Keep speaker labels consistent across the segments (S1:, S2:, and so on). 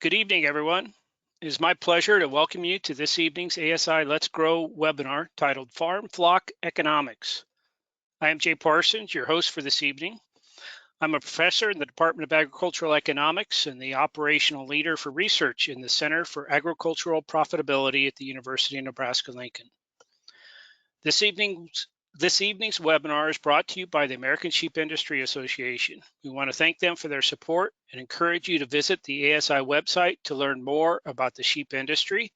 S1: Good evening, everyone. It is my pleasure to welcome you to this evening's ASI Let's Grow webinar titled Farm Flock Economics. I am Jay Parsons, your host for this evening. I'm a professor in the Department of Agricultural Economics and the operational leader for research in the Center for Agricultural Profitability at the University of Nebraska-Lincoln. This evening's webinar is brought to you by the American Sheep Industry Association. We want to thank them for their support and encourage you to visit the ASI website to learn more about the sheep industry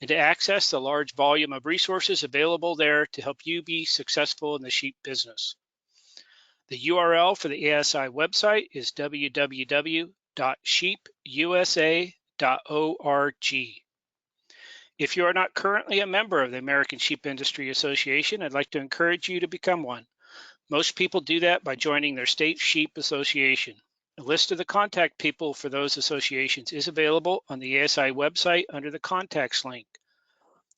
S1: and to access the large volume of resources available there to help you be successful in the sheep business. The URL for the ASI website is www.sheepusa.org. If you are not currently a member of the American Sheep Industry Association, I'd like to encourage you to become one. Most people do that by joining their state sheep association. A list of the contact people for those associations is available on the ASI website under the contacts link.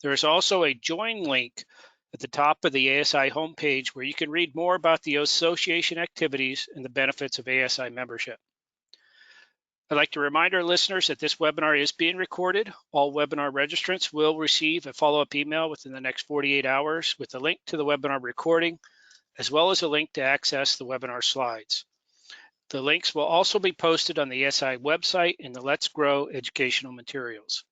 S1: There is also a join link at the top of the ASI homepage where you can read more about the association activities and the benefits of ASI membership. I'd like to remind our listeners that this webinar is being recorded. All webinar registrants will receive a follow-up email within the next 48 hours with a link to the webinar recording, as well as a link to access the webinar slides. The links will also be posted on the ASI website in the Let's Grow educational materials.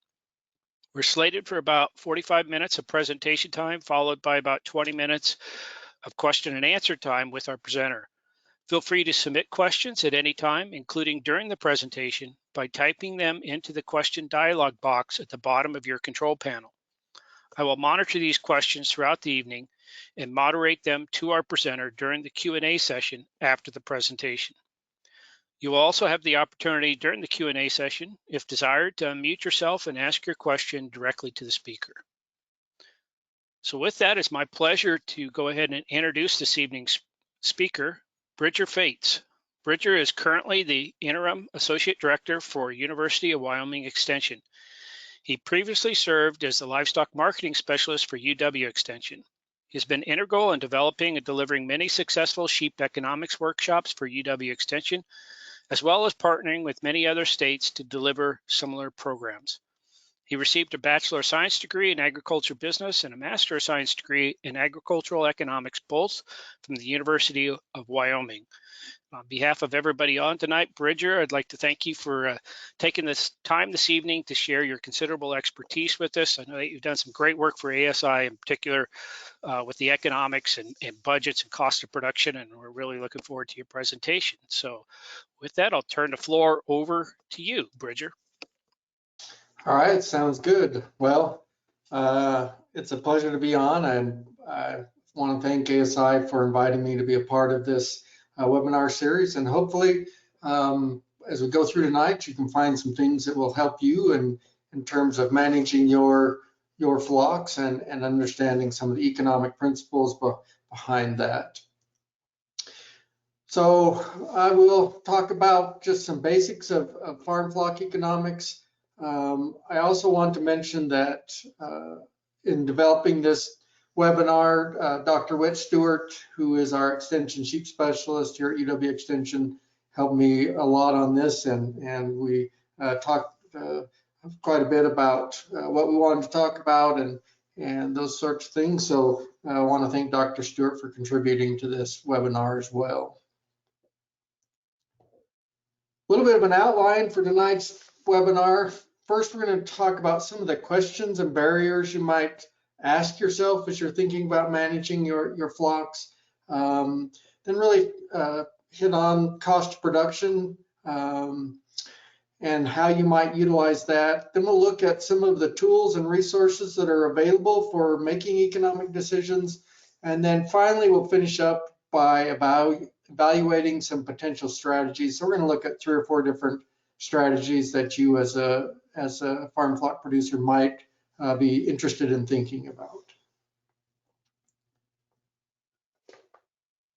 S1: We're slated for about 45 minutes of presentation time, followed by about 20 minutes of question and answer time with our presenter. Feel free to submit questions at any time, including during the presentation, by typing them into the question dialog box at the bottom of your control panel. I will monitor these questions throughout the evening and moderate them to our presenter during the Q&A session after the presentation. You will also have the opportunity during the Q&A session, if desired, to unmute yourself and ask your question directly to the speaker. So with that, it's my pleasure to go ahead and introduce this evening's speaker, Bridger Fates. Bridger is currently the Interim Associate Director for University of Wyoming Extension. He previously served as the Livestock Marketing Specialist for UW Extension. He has been integral in developing and delivering many successful sheep economics workshops for UW Extension, as well as partnering with many other states to deliver similar programs. He received a Bachelor of Science degree in Agriculture Business and a Master of Science degree in Agricultural Economics, both from the University of Wyoming. On behalf of everybody on tonight, Bridger, I'd like to thank you for taking this time this evening to share your considerable expertise with us. I know that you've done some great work for ASI, in particular with the economics and budgets and cost of production, and we're really looking forward to your presentation. So with that, I'll turn the floor over to you, Bridger.
S2: All right, sounds good. Well, it's a pleasure to be on, and I want to thank ASI for inviting me to be a part of this webinar series. And hopefully, as we go through tonight, you can find some things that will help you in terms of managing your flocks and understanding some of the economic principles behind that. So I will talk about just some basics of farm flock economics. I also want to mention that in developing this webinar, Dr. Whit Stewart, who is our Extension Sheep Specialist here at UW Extension, helped me a lot on this, and we talked quite a bit about what we wanted to talk about and those sorts of things. So I want to thank Dr. Stewart for contributing to this webinar as well. A little bit of an outline for tonight's webinar. First, we're going to talk about some of the questions and barriers you might ask yourself as you're thinking about managing your flocks. Then really hit on cost of production and how you might utilize that. Then we'll look at some of the tools and resources that are available for making economic decisions. And then finally, we'll finish up by evaluating some potential strategies. So we're going to look at 3 or 4 different strategies that you as a farm flock producer might be interested in thinking about.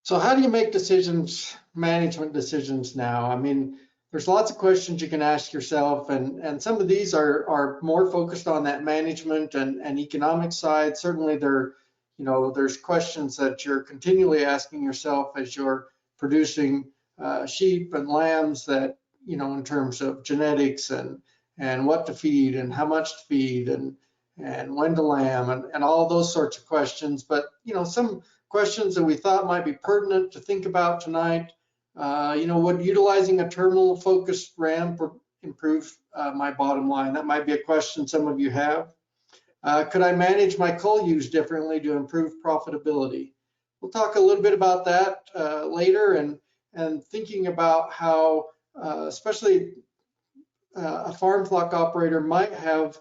S2: So how do you make decisions, management decisions now? I mean, there's lots of questions you can ask yourself, and some of these are more focused on that management and economic side. Certainly there's questions that you're continually asking yourself as you're producing sheep and lambs that, in terms of genetics and and what to feed and how much to feed and when to lamb and all those sorts of questions. But, some questions that we thought might be pertinent to think about tonight. Would utilizing a terminal focused RAM improve my bottom line? That might be a question some of you have. Could I manage my coal use differently to improve profitability? We'll talk a little bit about that later, and thinking about how, especially a farm flock operator might have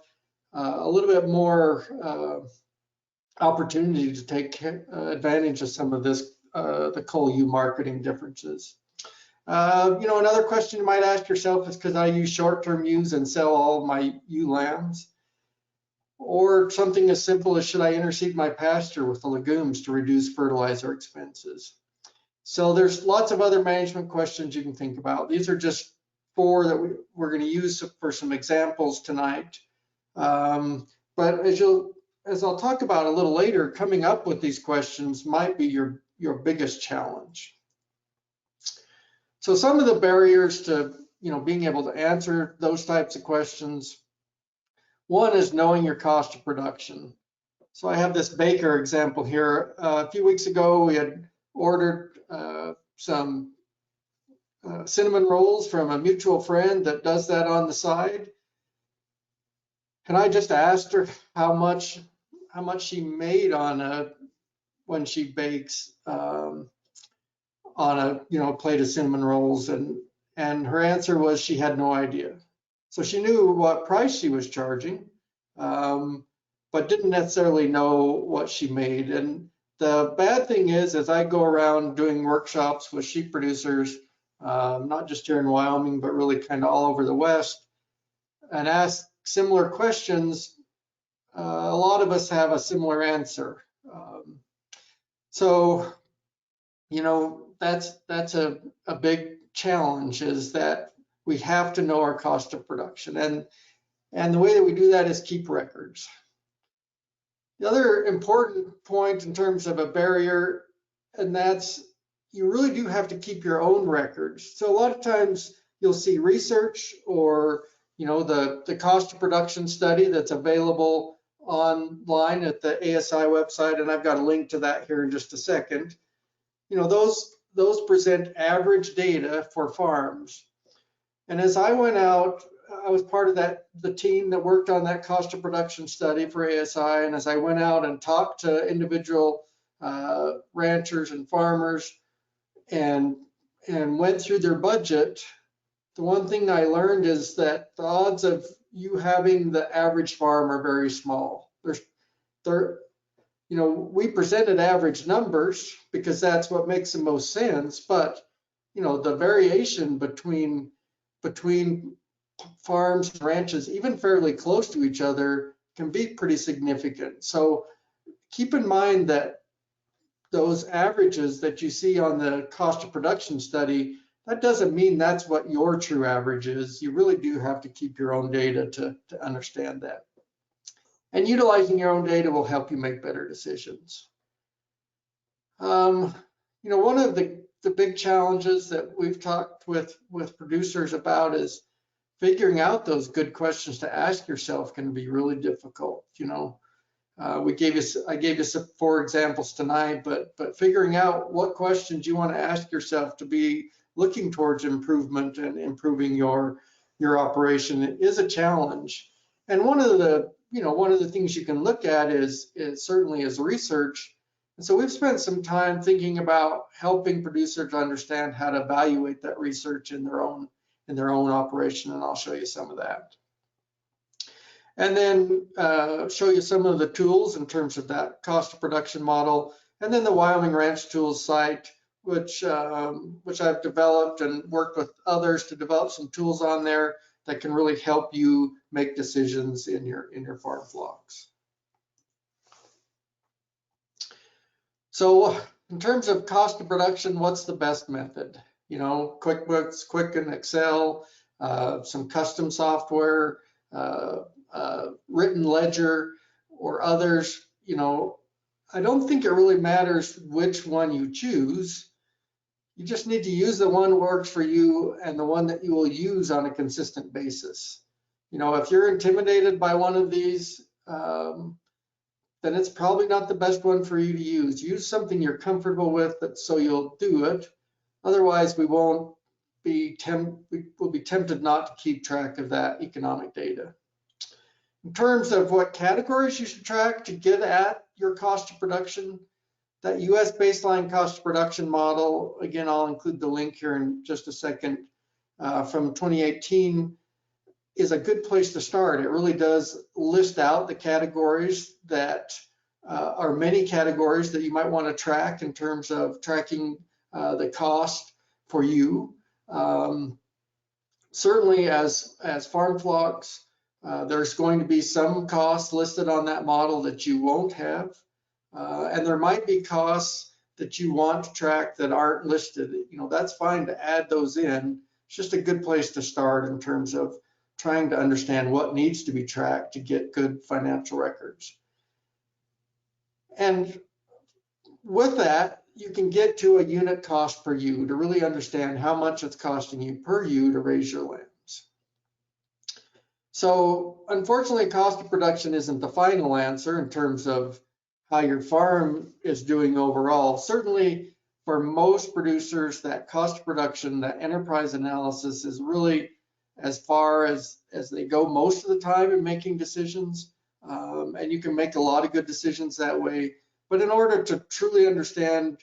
S2: a little bit more opportunity to take advantage of some of this, the coal ewe marketing differences. Another question you might ask yourself is, could I use short-term ewes and sell all my ewe lambs? Or something as simple as, should I interseed my pasture with the legumes to reduce fertilizer expenses? So there's lots of other management questions you can think about. These are just 4 that we're going to use for some examples tonight. But as I'll talk about a little later, coming up with these questions might be your biggest challenge. So some of the barriers to being able to answer those types of questions. One is knowing your cost of production. So I have this baker example here. A few weeks ago, we had ordered some cinnamon rolls from a mutual friend that does that on the side. And I just asked her how much she made when she bakes on a plate of cinnamon rolls, and her answer was she had no idea. So she knew what price she was charging, but didn't necessarily know what she made. And the bad thing is, as I go around doing workshops with sheep producers, not just here in Wyoming, but really kind of all over the West, and ask similar questions, a lot of us have a similar answer. So that's a big challenge, is that we have to know our cost of production. And the way that we do that is keep records. The other important point in terms of a barrier, and that's, you really do have to keep your own records. So a lot of times you'll see research or the cost of production study that's available online at the ASI website, and I've got a link to that here in just a second. Those present average data for farms. And as I went out, I was part of the team that worked on that cost of production study for ASI. And as I went out and talked to individual ranchers and farmers and went through their budget, the one thing I learned is that the odds of you having the average farm are very small. We presented average numbers because that's what makes the most sense, but the variation between farms and ranches, even fairly close to each other, can be pretty significant. So keep in mind that those averages that you see on the cost of production study, that doesn't mean that's what your true average is. You really do have to keep your own data to understand that. And utilizing your own data will help you make better decisions. One of the big challenges that we've talked with producers about is figuring out those good questions to ask yourself can be really difficult. I gave you some 4 examples tonight, but figuring out what questions you want to ask yourself to be looking towards improvement and improving your operation is a challenge. And one of the things you can look at is certainly research. And so we've spent some time thinking about helping producers understand how to evaluate that research in their own operation, and I'll show you some of that. And then show you some of the tools in terms of that cost of production model, and then the Wyoming Ranch Tools site, which I've developed and worked with others to develop some tools on there that can really help you make decisions in your farm flocks. So in terms of cost of production, what's the best method? QuickBooks, Quicken, Excel, some custom software, written ledger, or others. I don't think it really matters which one you choose. You just need to use the one that works for you and the one that you will use on a consistent basis. You know, if you're intimidated by one of these, then it's probably not the best one for you to use. Use something you're comfortable with, so you'll do it. Otherwise, we'll be tempted not to keep track of that economic data. In terms of what categories you should track to get at your cost of production, that US baseline cost of production model, again, I'll include the link here in just a second, from 2018, is a good place to start. It really does list out the categories that are many categories that you might want to track in terms of tracking the cost for you. Certainly as farm flocks, there's going to be some costs listed on that model that you won't have. And there might be costs that you want to track that aren't listed. You know, that's fine to add those in. It's just a good place to start in terms of trying to understand what needs to be tracked to get good financial records. And with that, you can get to a unit cost per ewe to really understand how much it's costing you per ewe to raise your lambs. So unfortunately, cost of production isn't the final answer in terms of how your farm is doing overall. Certainly for most producers, that cost of production, that enterprise analysis is really as far as they go most of the time in making decisions. And you can make a lot of good decisions that way. But in order to truly understand,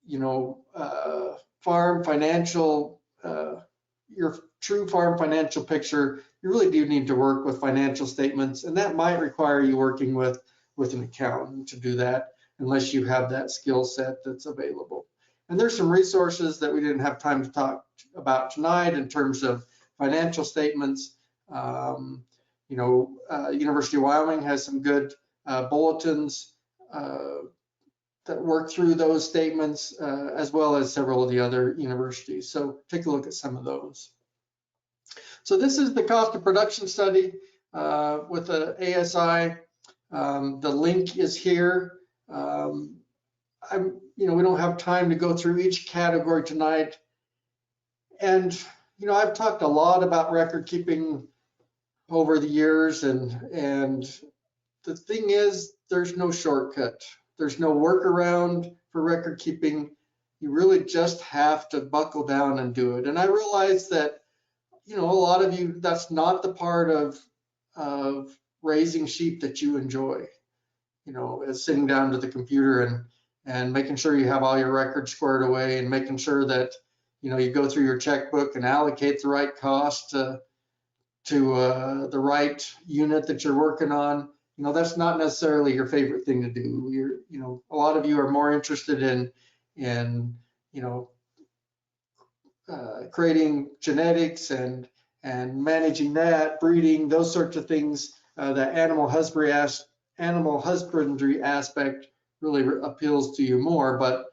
S2: you know, farm financial, your true farm financial picture, you really do need to work with financial statements, and that might require you working with an accountant to do that, unless you have that skill set that's available. And there's some resources that we didn't have time to talk about tonight in terms of financial statements. You know, University of Wyoming has some good bulletins that work through those statements, as well as several of the other universities. So take a look at some of those. So this is the cost of production study with the ASI. The link is here. You know, we don't have time to go through each category tonight. And, you know, I've talked a lot about record keeping over the years, and the thing is, there's no shortcut. There's no workaround for record keeping. You really just have to buckle down and do it. And I realize that, you know, a lot of you, that's not the part of raising sheep that you enjoy. You know, is sitting down to the computer and making sure you have all your records squared away, and making sure that, you know, you go through your checkbook and allocate the right cost to the right unit that you're working on. You know, that's not necessarily your favorite thing to do. You know, a lot of you are more interested in you know, creating genetics and managing that, breeding, those sorts of things. That animal husbandry aspect really appeals to you more. But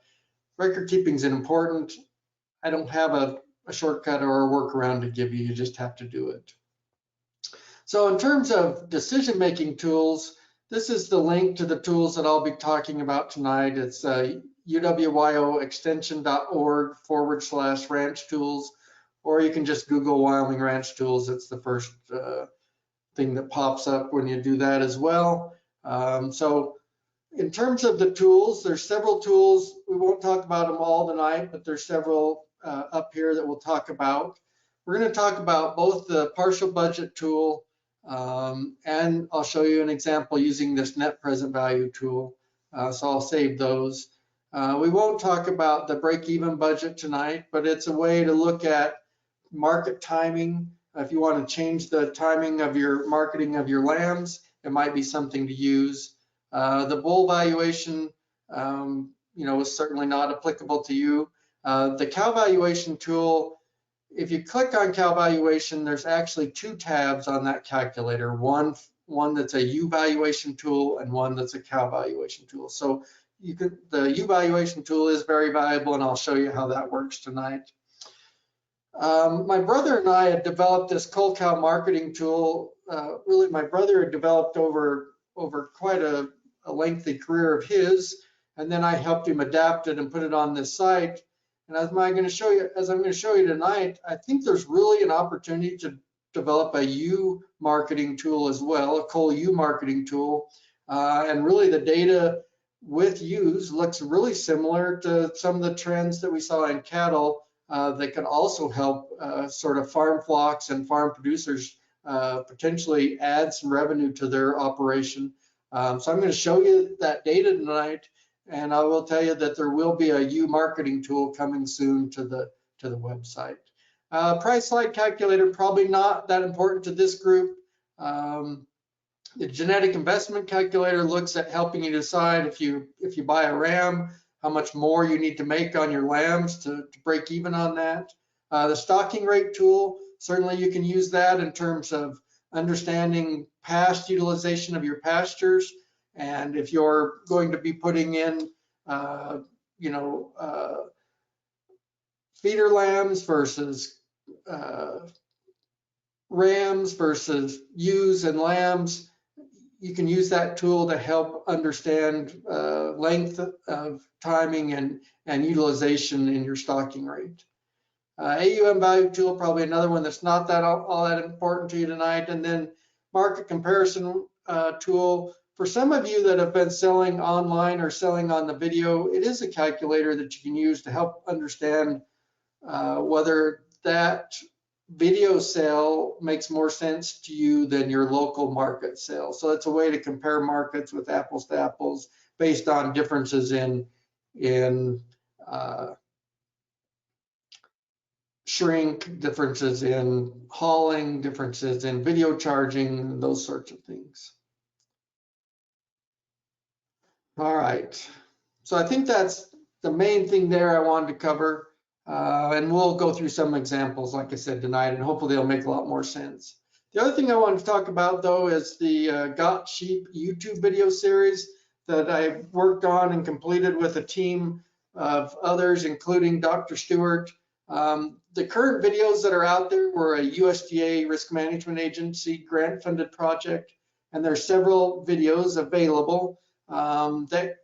S2: record keeping is important. I don't have a shortcut or a workaround to give you. You just have to do it. So in terms of decision-making tools, this is the link to the tools that I'll be talking about tonight. It's uwyoextension.org/ranch tools, or you can just Google Wyoming Ranch Tools. It's the first thing that pops up when you do that as well. So in terms of the tools, there's several tools. We won't talk about them all tonight, but there's several up here that we'll talk about. We're going to talk about both the partial budget tool, and I'll show you an example using this net present value tool. So I'll save those. We won't talk about the break-even budget tonight, but it's a way to look at market timing. If you want to change the timing of your marketing of your lambs, it might be something to use. The bull valuation, you know, is certainly not applicable to you. The cow valuation tool, if you click on cow valuation, there's actually two tabs on that calculator. One that's a U valuation tool and one that's a cow valuation tool. So the U valuation tool is very valuable, and I'll show you how that works tonight. My brother and I had developed this cull cow marketing tool. Really, my brother had developed over quite a lengthy career of his, and then I helped him adapt it and put it on this site. And as I'm going to show you tonight, I think there's really an opportunity develop a ewe marketing tool as well, a cull ewe marketing tool. And really the data with ewes looks really similar to some of the trends that we saw in cattle that can also help sort of farm flocks and farm producers potentially add some revenue to their operation. So I'm going to show you that data tonight, and I will tell you that there will be a ewe marketing tool coming soon to the website. Price slide calculator, probably not that important to this group. The genetic investment calculator looks at helping you decide if you buy a ram, how much more you need to make on your lambs to break even on that. The stocking rate tool, certainly you can use that in terms of understanding past utilization of your pastures. And if you're going to be putting in, feeder lambs versus rams versus ewes and lambs, you can use that tool to help understand length of timing and utilization in your stocking rate. AUM value tool, probably another one that's not that all that important to you tonight. And then market comparison tool. For some of you that have been selling online or selling on the video, it is a calculator that you can use to help understand whether that video sale makes more sense to you than your local market sale. So it's a way to compare markets with apples to apples based on differences in shrink, differences in hauling, differences in video charging, those sorts of things. All right, so I think that's the main thing there I wanted to cover. And we'll go through some examples, like I said, tonight, and hopefully they'll make a lot more sense. The other thing I wanted to talk about, though, is the Got Sheep YouTube video series that I worked on and completed with a team of others, including Dr. Stewart. The current videos that are out there were a USDA Risk Management Agency grant-funded project, and there's several videos available that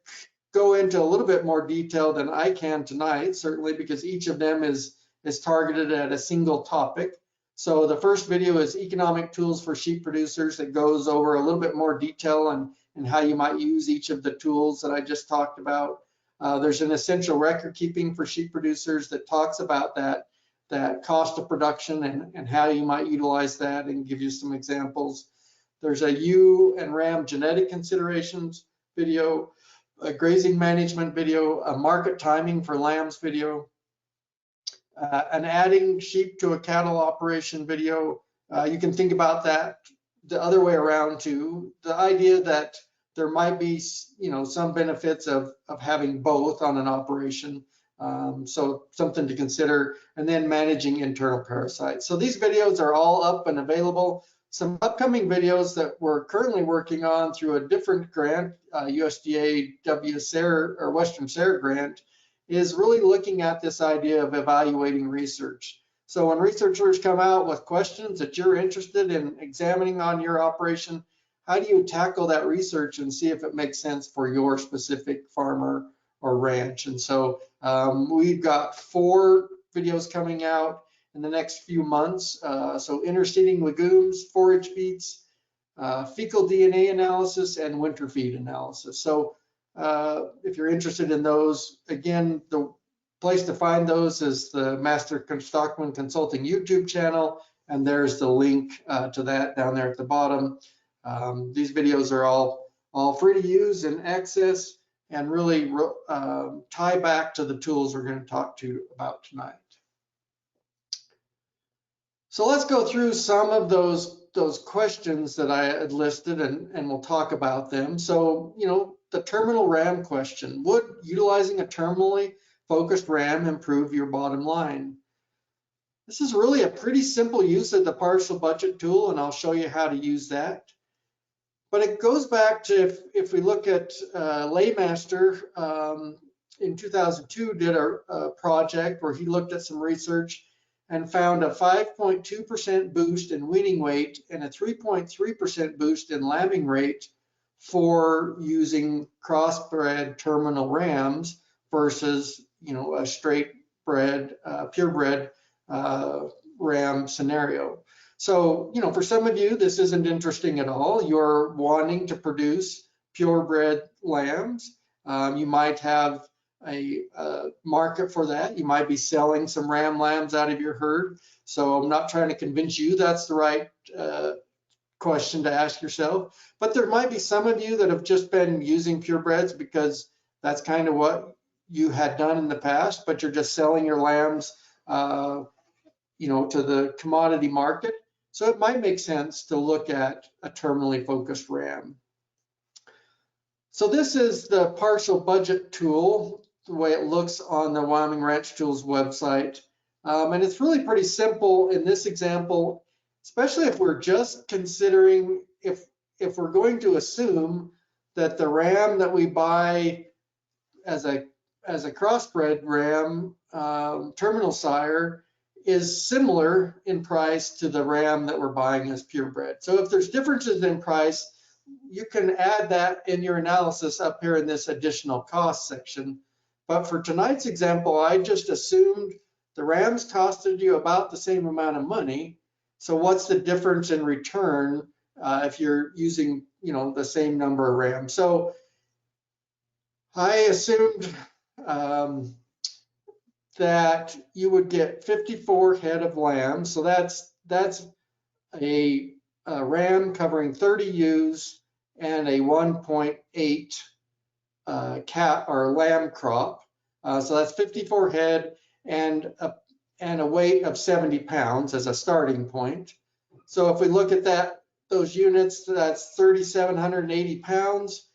S2: go into a little bit more detail than I can tonight, certainly because each of them is targeted at a single topic. So the first video is economic tools for sheep producers that goes over a little bit more detail and how you might use each of the tools that I just talked about. There's an essential record keeping for sheep producers that talks about that cost of production and how you might utilize that and give you some examples. There's a ewe and ram genetic considerations video, a grazing management video, a market timing for lambs video, an adding sheep to a cattle operation video. You can think about that the other way around too. The idea that there might be, some benefits of having both on an operation. So something to consider, and then managing internal parasites. So these videos are all up and available. Some upcoming videos that we're currently working on through a different grant, USDA WSARE or Western SARE grant, is really looking at this idea of evaluating research. So when researchers come out with questions that you're interested in examining on your operation, how do you tackle that research and see if it makes sense for your specific farmer or ranch? And so we've got 4 videos coming out in the next few months. So interseeding legumes, forage feeds, fecal DNA analysis, and winter feed analysis. So if you're interested in those, again, the place to find those is the Master Stockman Consulting YouTube channel, and there's the link to that down there at the bottom. These videos are all free to use and access, and really tie back to the tools we're going to talk to you about tonight. So let's go through some of those questions that I had listed, and we'll talk about them. So, the terminal RAM question: would utilizing a terminally focused RAM improve your bottom line? This is really a pretty simple use of the partial budget tool, and I'll show you how to use that. But it goes back to, if we look at Laymaster in 2002 did a project where he looked at some research and found a 5.2% boost in weaning weight and a 3.3% boost in lambing rate for using crossbred terminal rams versus, a straight bred, purebred ram scenario. So, you know, for some of you, this isn't interesting at all. You're wanting to produce purebred lambs. You might have a market for that. You might be selling some ram lambs out of your herd. So I'm not trying to convince you that's the right question to ask yourself. But there might be some of you that have just been using purebreds because that's kind of what you had done in the past, but you're just selling your lambs, you know, to the commodity market. So it might make sense to look at a terminally focused ram. So this is the partial budget tool, the way it looks on the Wyoming Ranch Tools website. And it's really pretty simple in this example, especially if we're just considering, if we're going to assume that the ram that we buy as a crossbred ram, terminal sire, is similar in price to the ram that we're buying as purebred. So if there's differences in price, you can add that in your analysis up here in this additional cost section. But for tonight's example, I just assumed the rams costed you about the same amount of money. So what's the difference in return if you're using, you know, the same number of rams? So I assumed that you would get 54 head of lambs. So that's a ram covering 30 ewes and a 1.8 cat or lamb crop. So that's 54 head and a weight of 70 pounds as a starting point. So if we look at that, those units, that's 3,780 pounds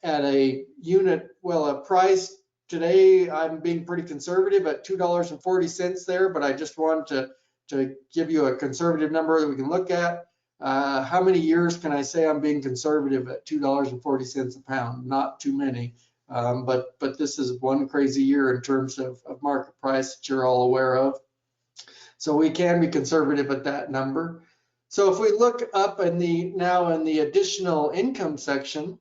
S2: at a unit, well, a price today, I'm being pretty conservative at $2.40 there, but I just wanted to give you a conservative number that we can look at. How many years can I say I'm being conservative at $2.40 a pound? Not too many, but this is one crazy year in terms of market price that you're all aware of. So we can be conservative at that number. So if we look up in the additional income section,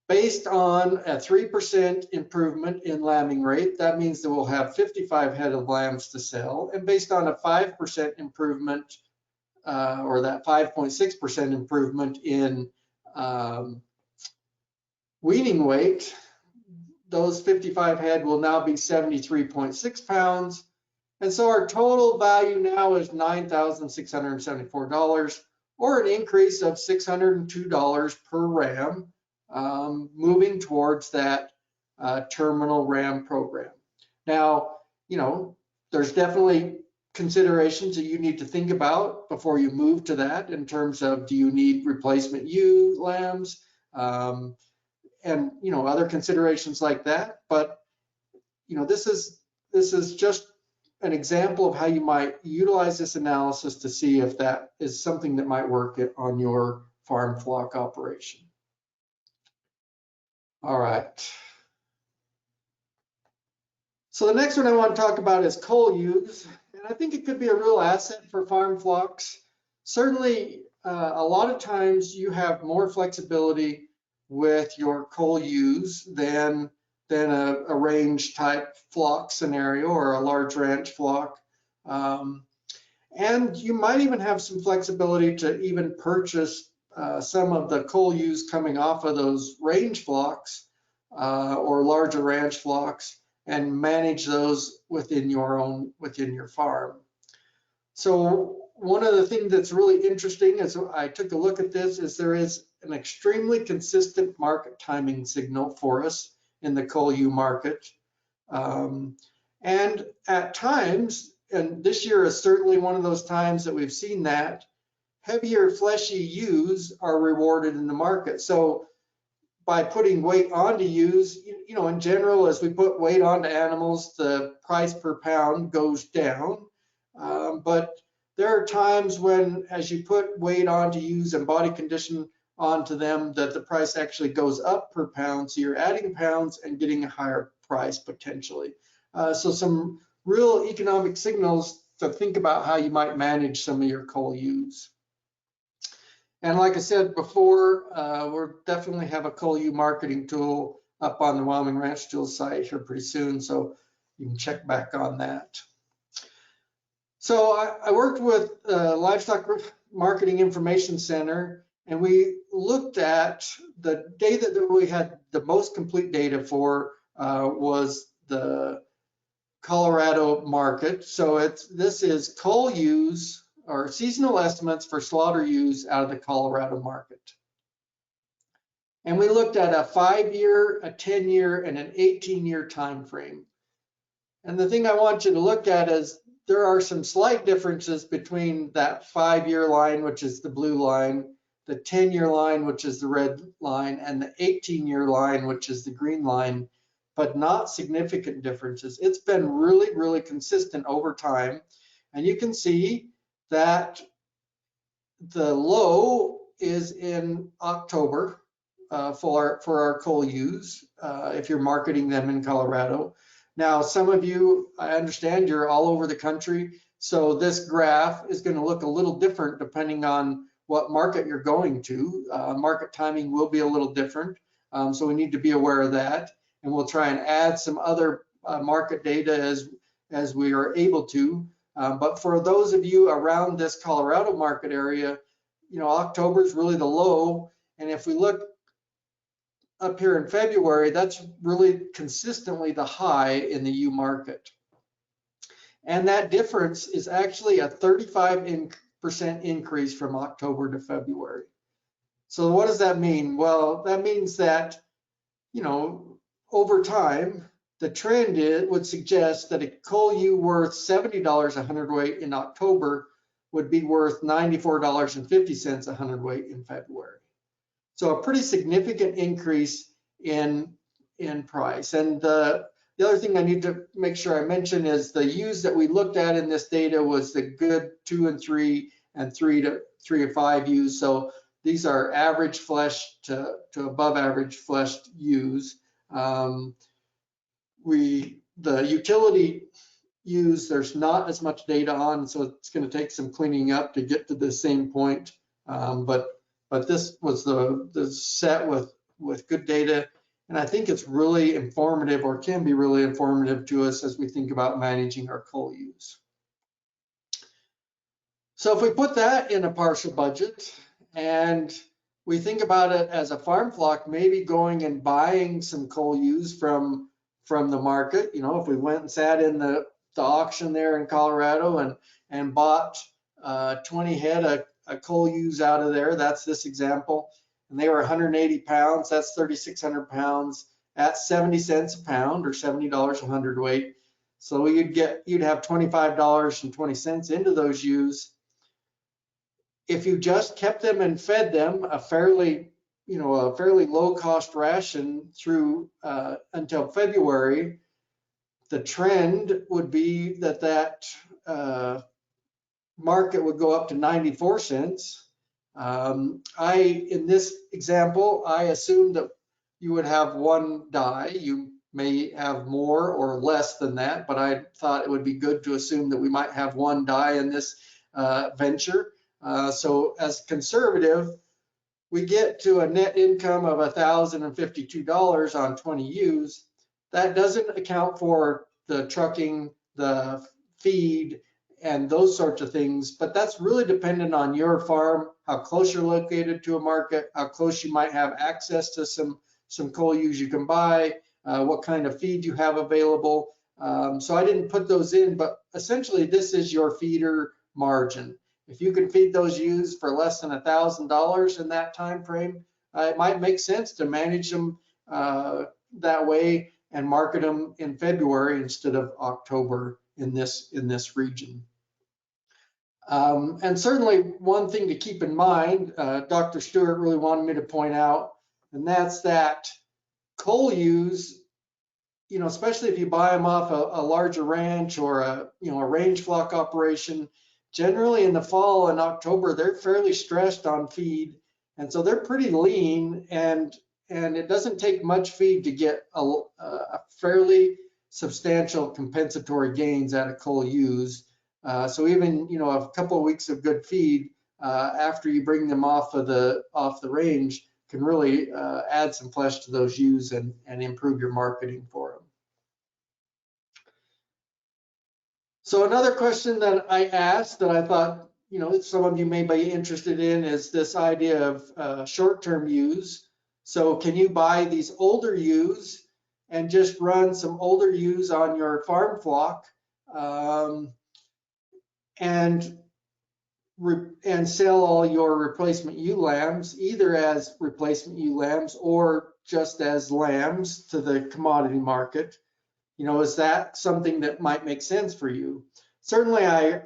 S2: based on a 3% improvement in lambing rate, that means that we'll have 55 head of lambs to sell. And based on a 5% improvement, or that 5.6% improvement in weaning weight, those 55 head will now be 73.6 pounds. And so our total value now is $9,674, or an increase of $602 per ram. Moving towards that terminal ram program. Now, you know, there's definitely considerations that you need to think about before you move to that in terms of, do you need replacement ewe lambs, and, you know, other considerations like that. But, you know, this is just an example of how you might utilize this analysis to see if that is something that might work on your farm flock operation. All right. So the next one I want to talk about is coal ewes, and I think it could be a real asset for farm flocks. Certainly, a lot of times you have more flexibility with your coal ewes than a range type flock scenario or a large ranch flock. And you might even have some flexibility to even purchase some of the coal ewes coming off of those range flocks or larger ranch flocks and manage those within your farm. So one of the things that's really interesting as I took a look at this is there is an extremely consistent market timing signal for us in the coal ewe market. And at times, and this year is certainly one of those times that we've seen that, heavier fleshy ewes are rewarded in the market. So by putting weight onto ewes, you know, in general, as we put weight onto animals, the price per pound goes down. But there are times when, as you put weight onto ewes and body condition onto them, that the price actually goes up per pound. So you're adding pounds and getting a higher price potentially. So some real economic signals to think about how you might manage some of your coal ewes. And like I said before, we'll definitely have a coal ewe marketing tool up on the Wyoming Ranch Tools site here pretty soon, so you can check back on that. So I worked with Livestock Marketing Information Center, and we looked at the data that we had the most complete data for was the Colorado market. So this is cull ewes or seasonal estimates for slaughter ewes out of the Colorado market. And we looked at a 5-year, a 10-year, and an 18-year time frame. And the thing I want you to look at is there are some slight differences between that 5-year line, which is the blue line, the 10-year line, which is the red line, and the 18-year line, which is the green line, but not significant differences. It's been really, really consistent over time. And you can see that the low is in October for our cull ewes, if you're marketing them in Colorado. Now, some of you, I understand you're all over the country, so this graph is going to look a little different depending on what market you're going to. Market timing will be a little different, so we need to be aware of that. And we'll try and add some other market data as we are able to. But for those of you around this Colorado market area, you know, October is really the low. And if we look up here in February, that's really consistently the high in the ewe market. And that difference is actually a 35% increase from October to February. So what does that mean? Well, that means that, you know, over time, the trend would suggest that a cull ewe worth $70 a hundredweight in October would be worth $94.50 a hundredweight in February. So a pretty significant increase in price. And the other thing I need to make sure I mention is the ewes that we looked at in this data was the good 2 and 3 and 3 to 5 ewes. So these are average flesh to above average fleshed ewes. The utility ewes, there's not as much data on, so it's going to take some cleaning up to get to the same point. But this was the set with good data, and I think it's really informative, or can be really informative to us as we think about managing our cull ewes. So if we put that in a partial budget and we think about it as a farm flock, maybe going and buying some cull ewes from the market, you know, if we went and sat in the auction there in Colorado and bought 20 head of cull ewes out of there, that's this example, and they were 180 pounds, that's 3,600 pounds at 70 cents a pound or $70 a hundredweight. So you'd have $25.20 into those ewes. If you just kept them and fed them a fairly low cost ration through until February, the trend would be that market would go up to 94 cents. In this example, I assumed that you would have one die. You may have more or less than that, but I thought it would be good to assume that we might have one die in this venture. So as conservative, we get to a net income of $1,052 on 20 ewes. That doesn't account for the trucking, the feed, and those sorts of things, but that's really dependent on your farm, how close you're located to a market, how close you might have access to some cull ewes you can buy, what kind of feed you have available. So I didn't put those in, but essentially this is your feeder margin. If you can feed those ewes for less than $1,000 in that time frame, it might make sense to manage them that way and market them in February instead of October in this region. And certainly one thing to keep in mind, Dr. Stewart really wanted me to point out, and that's that cull ewes, you know, especially if you buy them off a larger ranch or a range flock operation, generally in the fall and October, they're fairly stressed on feed. And so they're pretty lean, and it doesn't take much feed to get a fairly substantial compensatory gains out of cull ewes. So even, you know, a couple of weeks of good feed after you bring them off the range can really add some flesh to those ewes and improve your marketing for them. So another question that I asked that I thought, some of you may be interested in is this idea of short-term ewes. So can you buy these older ewes and just run some older ewes on your farm flock and sell all your replacement ewe lambs, either as replacement ewe lambs or just as lambs to the commodity market? Is that something that might make sense for you? Certainly, I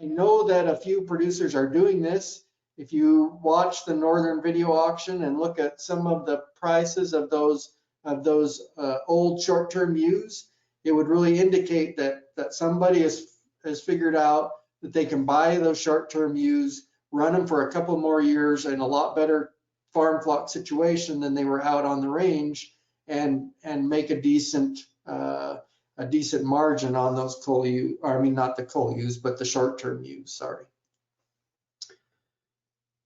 S2: know that a few producers are doing this. If you watch the Northern Video Auction and look at some of the prices of those old short-term ewes, it would really indicate that somebody has figured out that they can buy those short-term ewes, run them for a couple more years in a lot better farm flock situation than they were out on the range, and make a decent margin on those cull ewes. I mean, not the cull ewes, but the short-term ewes. Sorry.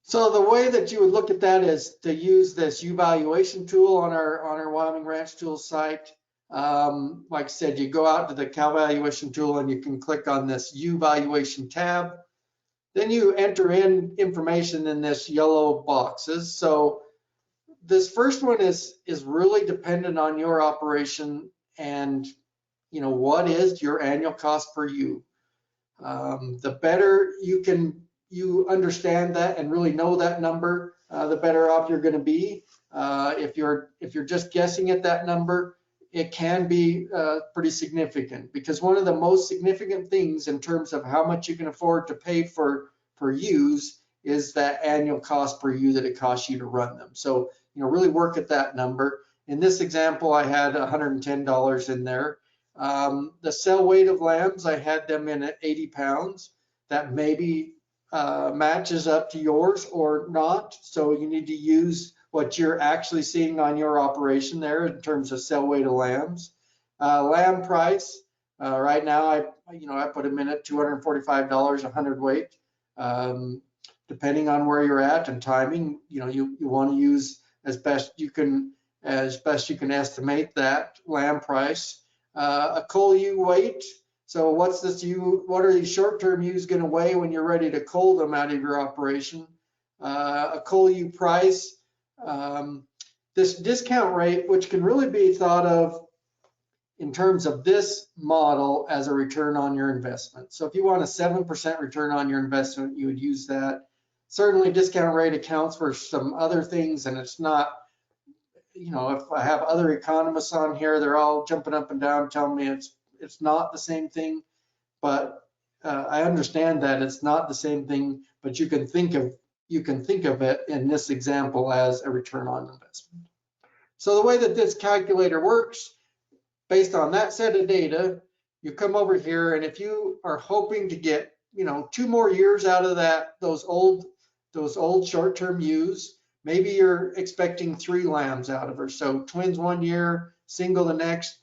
S2: So the way that you would look at that is to use this ewe valuation tool on our Wyoming Ranch Tools site. Like I said, you go out to the cow valuation tool and you can click on this ewe valuation tab. Then you enter in information in this yellow boxes. So this first one is really dependent on your operation and what is your annual cost per ewe. The better you understand that and really know that number, the better off you're going to be. If you're just guessing at that number, it can be pretty significant, because one of the most significant things in terms of how much you can afford to pay for ewes is that annual cost per ewe that it costs you to run them. So really work at that number. In this example, I had $110 in there. The sell weight of lambs, I had them in at 80 pounds. That maybe matches up to yours or not. So you need to use what you're actually seeing on your operation there in terms of sell weight of lambs. Lamb price, right now I put them in at $245 a hundredweight. Depending on where you're at and timing, you want to use as best you can estimate that lamb price. A cull ewe weight. So what are these short-term ewes going to weigh when you're ready to cull them out of your operation? A cull ewe price. This discount rate, which can really be thought of in terms of this model as a return on your investment. So if you want a 7% return on your investment, you would use that. Certainly discount rate accounts for some other things, and it's not, if I have other economists on here, they're all jumping up and down telling me it's not the same thing. But I understand that it's not the same thing, but you can think of it in this example as a return on investment. So the way that this calculator works, based on that set of data, you come over here, and if you are hoping to get 2 more years out of those old short-term ewes, maybe you're expecting 3 lambs out of her. So twins 1 year, single the next.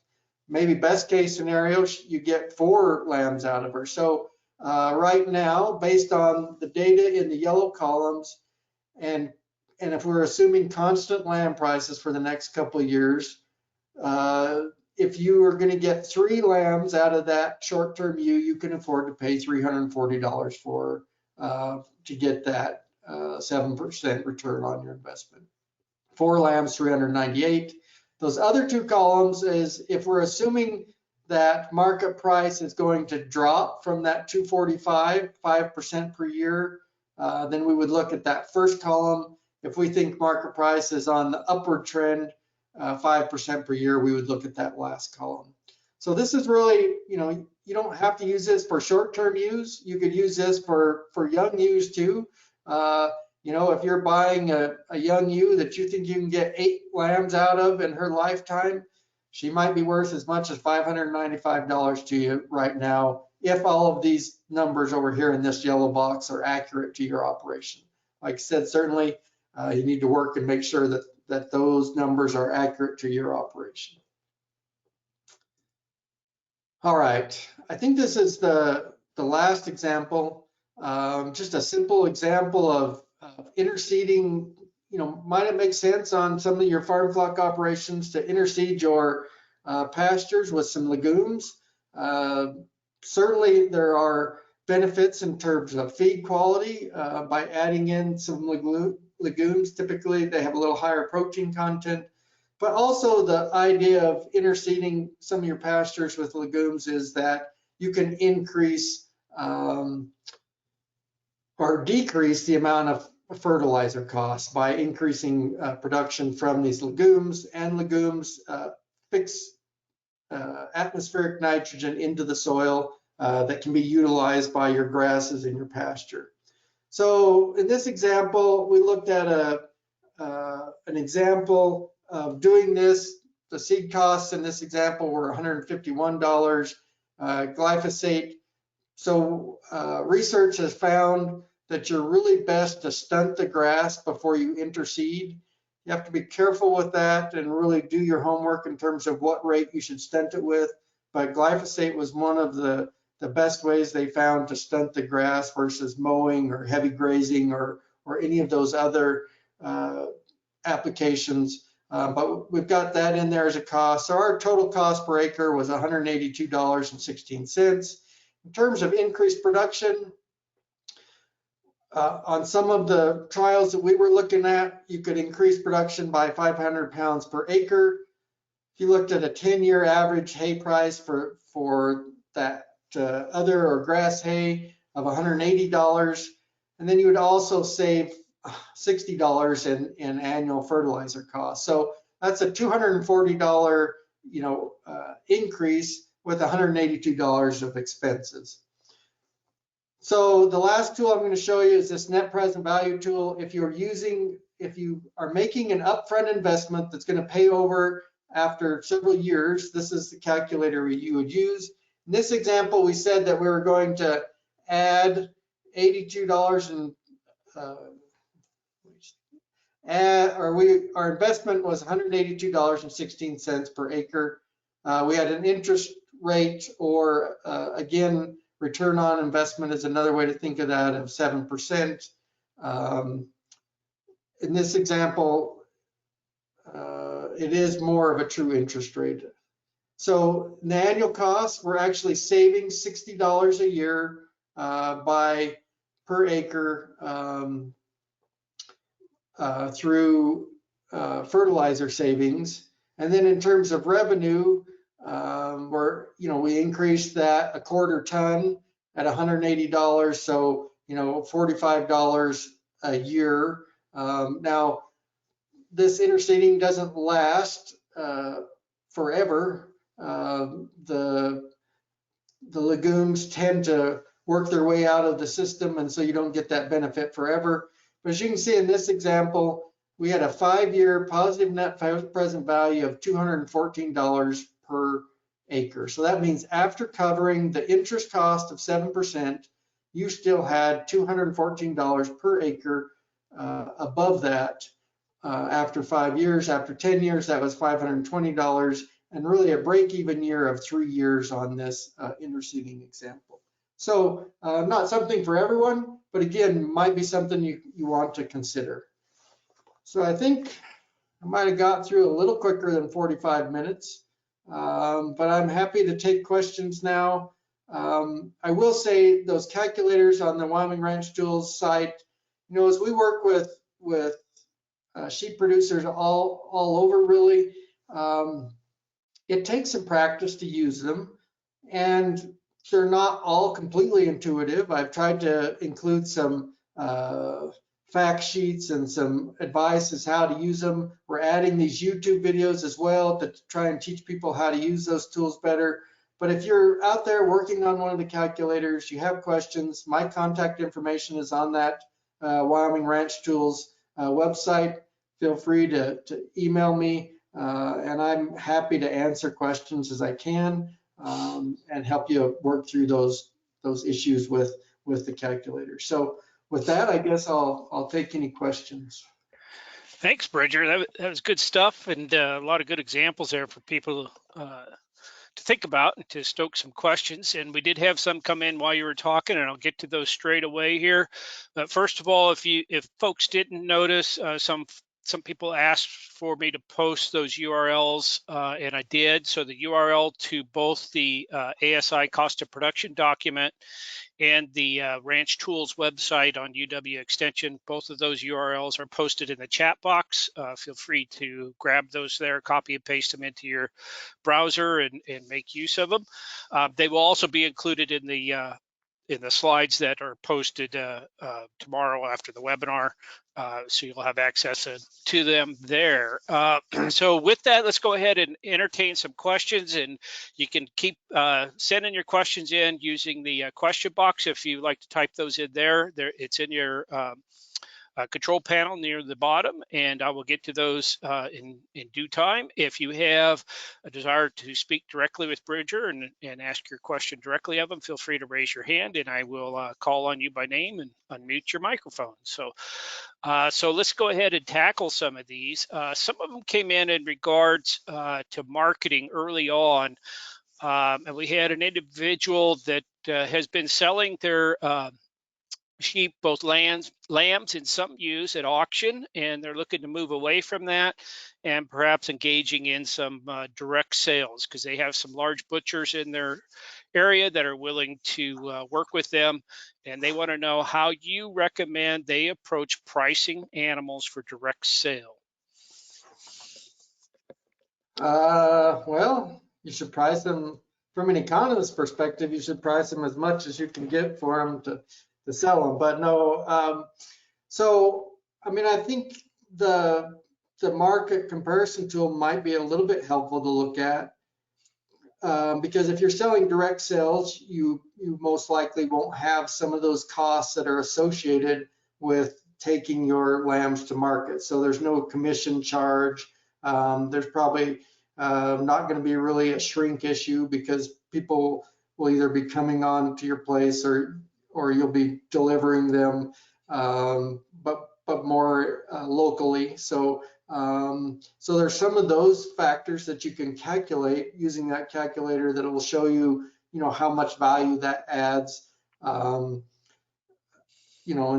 S2: Maybe best case scenario, you get 4 lambs out of her. So right now, based on the data in the yellow columns, and if we're assuming constant lamb prices for the next couple of years, if you are going to get 3 lambs out of that short-term ewe, you can afford to pay $340 for to get that 7% return on your investment. 4 lambs, $398. Those other 2 columns is if we're assuming that market price is going to drop from that 245, 5% per year, then we would look at that first column. If we think market price is on the upward trend, 5% per year, we would look at that last column. So this is really, you don't have to use this for short-term ewes. You could use this for young ewes too. If you're buying a young ewe that you think you can get 8 lambs out of in her lifetime, she might be worth as much as $595 to you right now, if all of these numbers over here in this yellow box are accurate to your operation. Like I said, certainly you need to work and make sure that those numbers are accurate to your operation. All right, I think this is the last example, just a simple example of interseeding. Might it make sense on some of your farm flock operations to interseed your pastures with some legumes? certainly there are benefits in terms of feed quality by adding in some legumes. Typically, they have a little higher protein content, but also the idea of interseeding some of your pastures with legumes is that you can increase or decrease the amount of fertilizer costs by increasing production from these legumes, and legumes fix atmospheric nitrogen into the soil that can be utilized by your grasses in your pasture. So in this example, we looked at an example of doing this. The seed costs in this example were $151. Glyphosate. So research has found that you're really best to stunt the grass before you interseed. You have to be careful with that and really do your homework in terms of what rate you should stunt it with. But glyphosate was one of the best ways they found to stunt the grass versus mowing or heavy grazing or any of those other applications. But we've got that in there as a cost. So our total cost per acre was $182.16. In terms of increased production, on some of the trials that we were looking at, you could increase production by 500 pounds per acre. If you looked at a 10-year average hay price for that other or grass hay of $180, and then you would also save $60 in annual fertilizer costs. So that's a $240 increase with $182 of expenses. So the last tool I'm going to show you is this net present value tool. If you are making an upfront investment that's going to pay over after several years, this is the calculator you would use. In this example, we said that we were going to add $82 and our investment was $182.16 per acre. We had an interest rate, or again, return on investment is another way to think of that, of 7%. In this example, it is more of a true interest rate. So the annual costs, we're actually saving $60 a year per acre through fertilizer savings. And then in terms of revenue, we increased that a quarter ton at $180, so $45 a year. Now, this interseeding doesn't last forever. The legumes tend to work their way out of the system, and so you don't get that benefit forever. But as you can see in this example, we had a 5-year positive net present value of $214 per acre. So that means after covering the interest cost of 7%, you still had $214 per acre above that after 5 years. After 10 years, that was $520, and really a break-even year of 3 years on this interseeding example. So not something for everyone, but again, might be something you want to consider. So I think I might have got through a little quicker than 45 minutes, but I'm happy to take questions now. I will say those calculators on the Wyoming Ranch Tools site, as we work with sheep producers all over really, it takes some practice to use them, and they're not all completely intuitive. I've tried to include some fact sheets and some advice as how to use them. We're adding these YouTube videos as well to try and teach people how to use those tools better. But if you're out there working on one of the calculators, you have questions, my contact information is on that Wyoming Ranch Tools website. Feel free to email me, and I'm happy to answer questions as I can and help you work through those issues with the calculator. So with that, I guess I'll take any questions.
S1: Thanks, Bridger. That was good stuff, and a lot of good examples there for people to think about and to stoke some questions. And we did have some come in while you were talking, and I'll get to those straight away here. But first of all, if folks didn't notice, some some people asked for me to post those URLs, and I did. So the URL to both the ASI cost of production document and the Ranch Tools website on UW Extension, both of those URLs are posted in the chat box. Feel free to grab those there, copy and paste them into your browser and make use of them. They will also be included in the slides that are posted tomorrow after the webinar, so you'll have access to them there. So with that, let's go ahead and entertain some questions, and you can keep sending your questions in using the question box. If you like to type those in there, it's in your control panel near the bottom, and I will get to those in due time. If you have a desire to speak directly with Bridger and ask your question directly of him, feel free to raise your hand and I will call on you by name and unmute your microphone. So let's go ahead and tackle some of these. Some of them came in regards to marketing early on, and we had an individual that has been selling their sheep, both lambs and some ewes at auction, and they're looking to move away from that and perhaps engaging in some direct sales, because they have some large butchers in their area that are willing to work with them, and they want to know how you recommend they approach pricing animals for direct sale.
S2: Well, you should price them from an economist perspective. You should price them as much as you can get for them to sell them. But no, so I mean, I think the market comparison tool might be a little bit helpful to look at, because if you're selling direct sales, you most likely won't have some of those costs that are associated with taking your lambs to market. So there's no commission charge. There's probably not going to be really a shrink issue, because people will either be coming on to your place or you'll be delivering them, but more locally. So there's some of those factors that you can calculate using that calculator that will show you, how much value that adds, and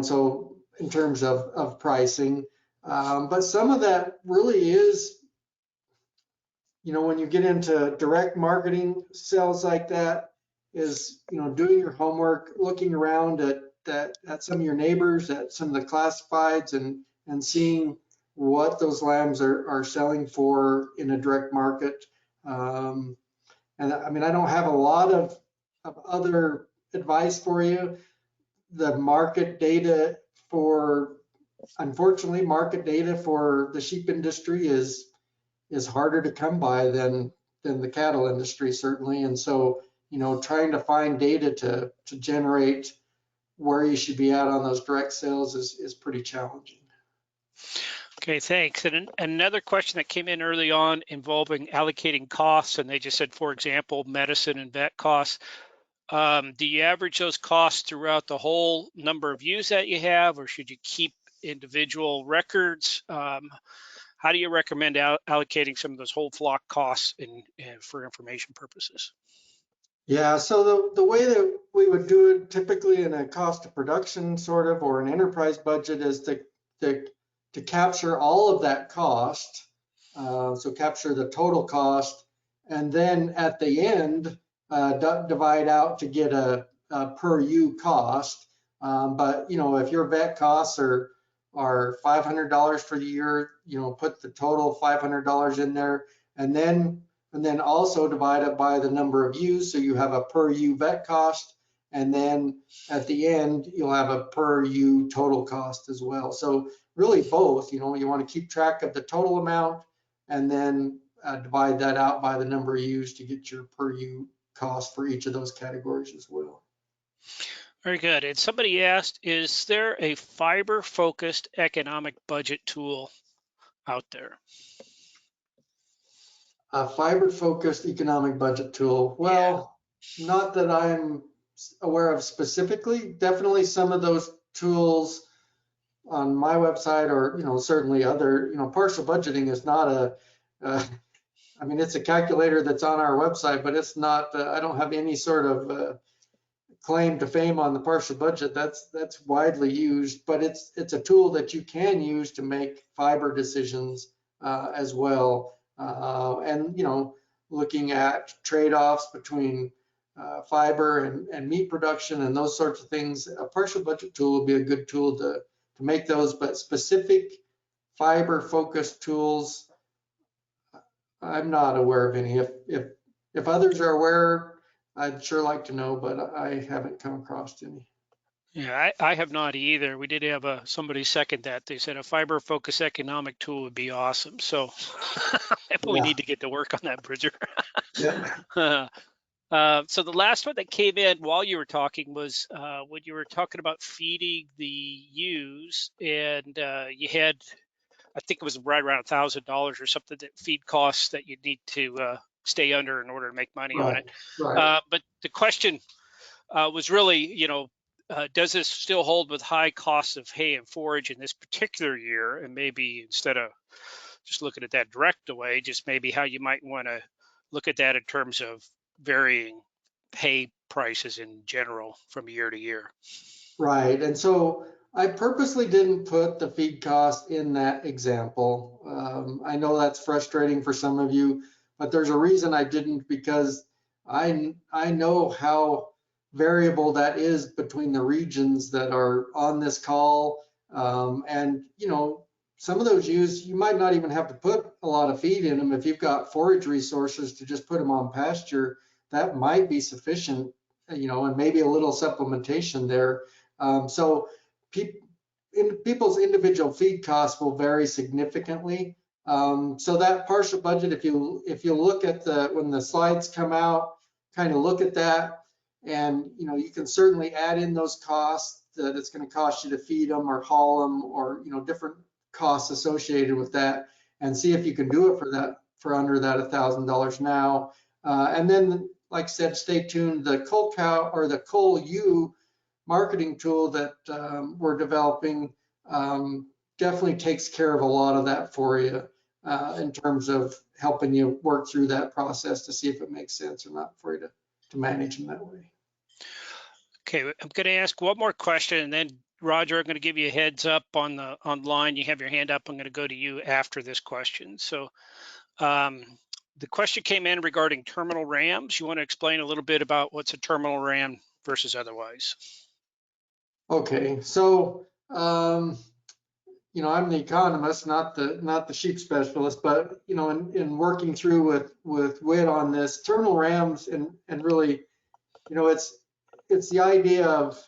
S2: so in terms of pricing. But some of that really is, when you get into direct marketing sales like that, is, doing your homework, looking around at some of your neighbors, at some of the classifieds, and seeing what those lambs are selling for in a direct market. And I mean, I don't have a lot of other advice for you. The market data unfortunately, market data for the sheep industry is harder to come by than the cattle industry, certainly. And so, trying to find data to generate where you should be at on those direct sales is pretty challenging.
S1: Okay, thanks. And another question that came in early on involving allocating costs, and they just said, for example, medicine and vet costs. Do you average those costs throughout the whole number of ewes that you have, or should you keep individual records? How do you recommend allocating some of those whole flock costs for information purposes?
S2: Yeah, so the way that we would do it typically in a cost of production sort of, or an enterprise budget, is to capture all of that cost. So capture the total cost, and then at the end, divide out to get a per ewe cost. But if your vet costs are $500 for the year, put the total $500 in there, and then also divide it by the number of ewes, so you have a per ewe vet cost, and then at the end you'll have a per ewe total cost as well. So really both, you want to keep track of the total amount and then divide that out by the number of ewes to get your per ewe cost for each of those categories as well.
S1: Very good. And somebody asked, is there a fiber-focused economic budget tool out there?
S2: A fiber-focused economic budget tool? Well, not that I'm aware of specifically. Definitely some of those tools on my website, or certainly other, partial budgeting is not I mean, it's a calculator that's on our website, but it's not, I don't have any sort of claim to fame on the partial budget. That's widely used, but it's a tool that you can use to make fiber decisions as well. And looking at trade-offs between fiber and meat production and those sorts of things, a partial budget tool would be a good tool to make those. But specific fiber-focused tools, I'm not aware of any. If others are aware, I'd sure like to know, but I haven't come across any.
S1: Yeah, I have not either. We did have somebody second that. They said a fiber focused economic tool would be awesome. So we need to get to work on that, Bridger.
S2: Yeah.
S1: So the last one that came in while you were talking was when you were talking about feeding the ewes, and you had, I think it was right around $1,000 or something, that feed costs that you need to stay under in order to make money on it.
S2: Right.
S1: But the question was really, does this still hold with high costs of hay and forage in this particular year? And maybe instead of just looking at that direct away, just maybe how you might want to look at that in terms of varying hay prices in general from year to year.
S2: Right. And so I purposely didn't put the feed cost in that example. I know that's frustrating for some of you, but there's a reason I didn't, because I know how variable that is between the regions that are on this call. And some of those ewes, you might not even have to put a lot of feed in them. If you've got forage resources to just put them on pasture, that might be sufficient, and maybe a little supplementation there. So people's individual feed costs will vary significantly. So that partial budget, if you look at when the slides come out, kind of look at that, and you can certainly add in those costs that it's going to cost you to feed them or haul them, or different costs associated with that, and see if you can do it for under that $1,000 now. And then, like I said, stay tuned. The cull cow or the cull ewe marketing tool that we're developing definitely takes care of a lot of that for you in terms of helping you work through that process to see if it makes sense or not for you to manage in that way.
S1: Okay, I'm going to ask one more question, and then Roger, I'm going to give you a heads up online. You have your hand up. I'm going to go to you after this question. So the question came in regarding terminal rams. You want to explain a little bit about what's a terminal ram versus otherwise?
S2: Okay, so I'm the economist, not the sheep specialist, but in working through with WIT on this, terminal rams and really, it's the idea of,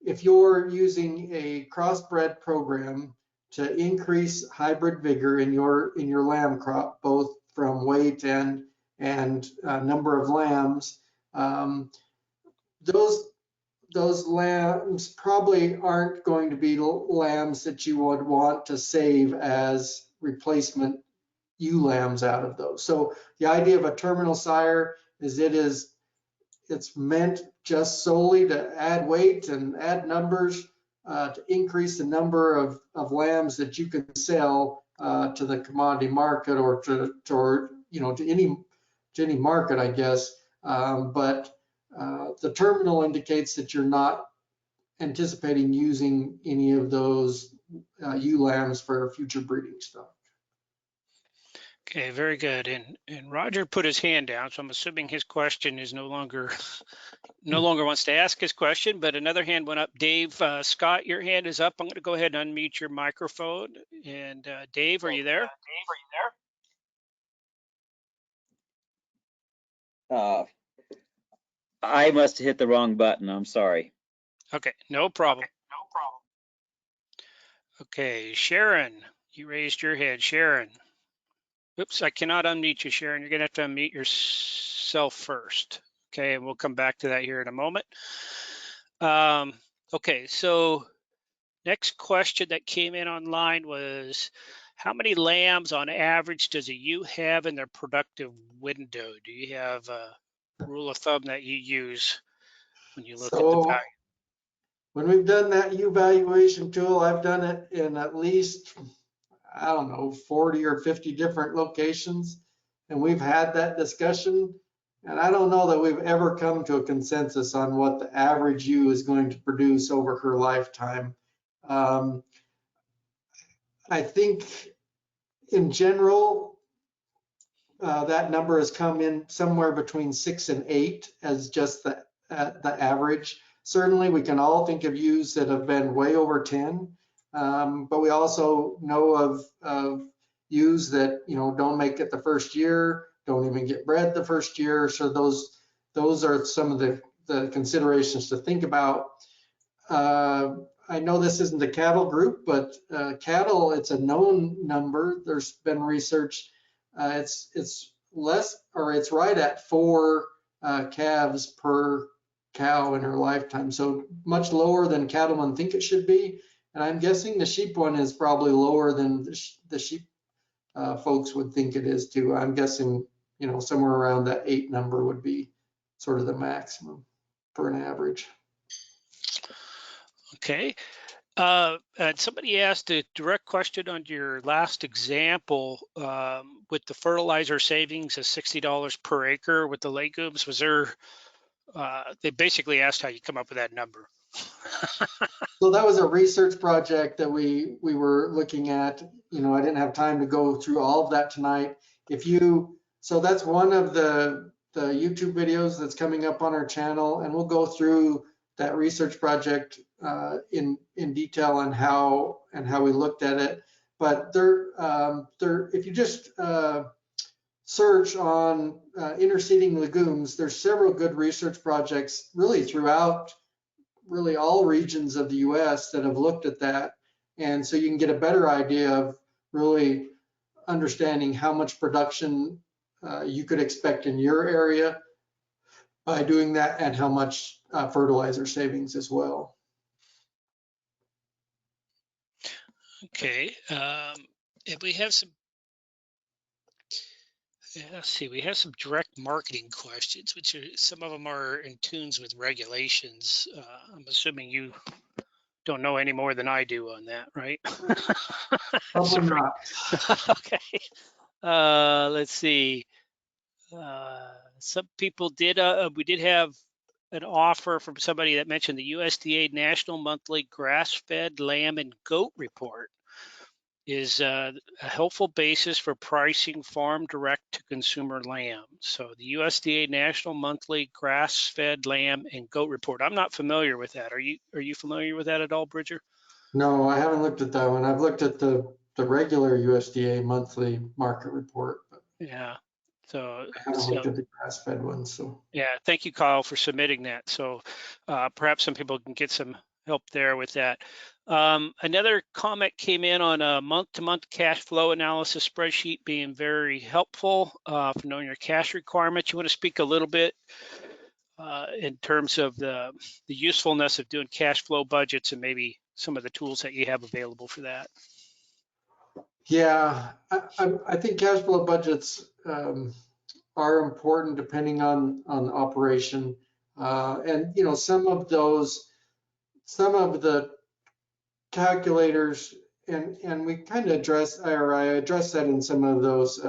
S2: if you're using a crossbred program to increase hybrid vigor in your lamb crop, both from weight and number of lambs, those lambs probably aren't going to be lambs that you would want to save as replacement ewe lambs out of those. So the idea of a terminal sire is it's meant just solely to add weight and add numbers to increase the number of lambs that you can sell to the commodity market, or to any market, I guess. But the terminal indicates that you're not anticipating using any of those ewe lambs for future breeding stock.
S1: Okay, very good. And Roger put his hand down, so I'm assuming his question is no longer wants to ask his question, but another hand went up. Dave Scott, your hand is up. I'm going to go ahead and unmute your microphone. And Dave, are you there?
S3: I must have hit the wrong button. I'm sorry.
S1: Okay, no problem. Okay, Sharon, you raised your head. Sharon. Oops, I cannot unmute you, Sharon. You're going to have to unmute yourself first. Okay, and we'll come back to that here in a moment. Okay, so next question that came in online was, how many lambs on average does a ewe have in their productive window? Do you have a rule of thumb that you use when you look at the value?
S2: When we've done that ewe valuation tool, I've done it in at least, I don't know, 40 or 50 different locations. And we've had that discussion. And I don't know that we've ever come to a consensus on what the average ewe is going to produce over her lifetime. I think in general, that number has come in somewhere between 6 and 8 as just the average. Certainly, we can all think of ewes that have been way over 10, but we also know of ewes that don't make it the first year, don't even get bred the first year. So those are some of the considerations to think about. I know this isn't the cattle group, but cattle, it's a known number. There's been research. It's less, or it's right at 4 calves per cow in her lifetime. So much lower than cattlemen think it should be. And I'm guessing the sheep one is probably lower than the sheep folks would think it is too. I'm guessing, somewhere around that 8 number would be sort of the maximum for an average.
S1: Okay. And somebody asked a direct question on your last example with the fertilizer savings of $60 per acre with the legumes. Was there, they basically asked how you come up with that number.
S2: So that was a research project that we were looking at. I didn't have time to go through all of that tonight. So that's one of the YouTube videos that's coming up on our channel, and we'll go through that research project in detail on how we looked at it. But if you just search on interseeding legumes, there's several good research projects really throughout really all regions of the US that have looked at that. And so you can get a better idea of really understanding how much production you could expect in your area by doing that, and how much fertilizer savings as well.
S1: Okay. And we have some, let's see, we have some direct marketing questions, which some of them are in tunes with regulations. I'm assuming you don't know any more than I do on that, right?
S2: Probably not.
S1: Okay. Let's see. Some people did, we did have an offer from somebody that mentioned the USDA National Monthly Grass-Fed Lamb and Goat Report is a helpful basis for pricing farm direct to consumer lamb. So the USDA National Monthly Grass-Fed Lamb and Goat Report. I'm not familiar with that. Are you familiar with that at all, Bridger?
S2: No, I haven't looked at that one. I've looked at the regular USDA monthly market report, but
S1: Yeah. So
S2: I haven't looked at the grass-fed one. So
S1: yeah, thank you, Kyle, for submitting that. So perhaps some people can get some help there with that. Another comment came in on a month-to-month cash flow analysis spreadsheet being very helpful for knowing your cash requirements. You want to speak a little bit in terms of the usefulness of doing cash flow budgets and maybe some of the tools that you have available for that?
S2: yeah, I think cash flow budgets are important depending on operation. And some of the calculators, and we kind of I address that in some of those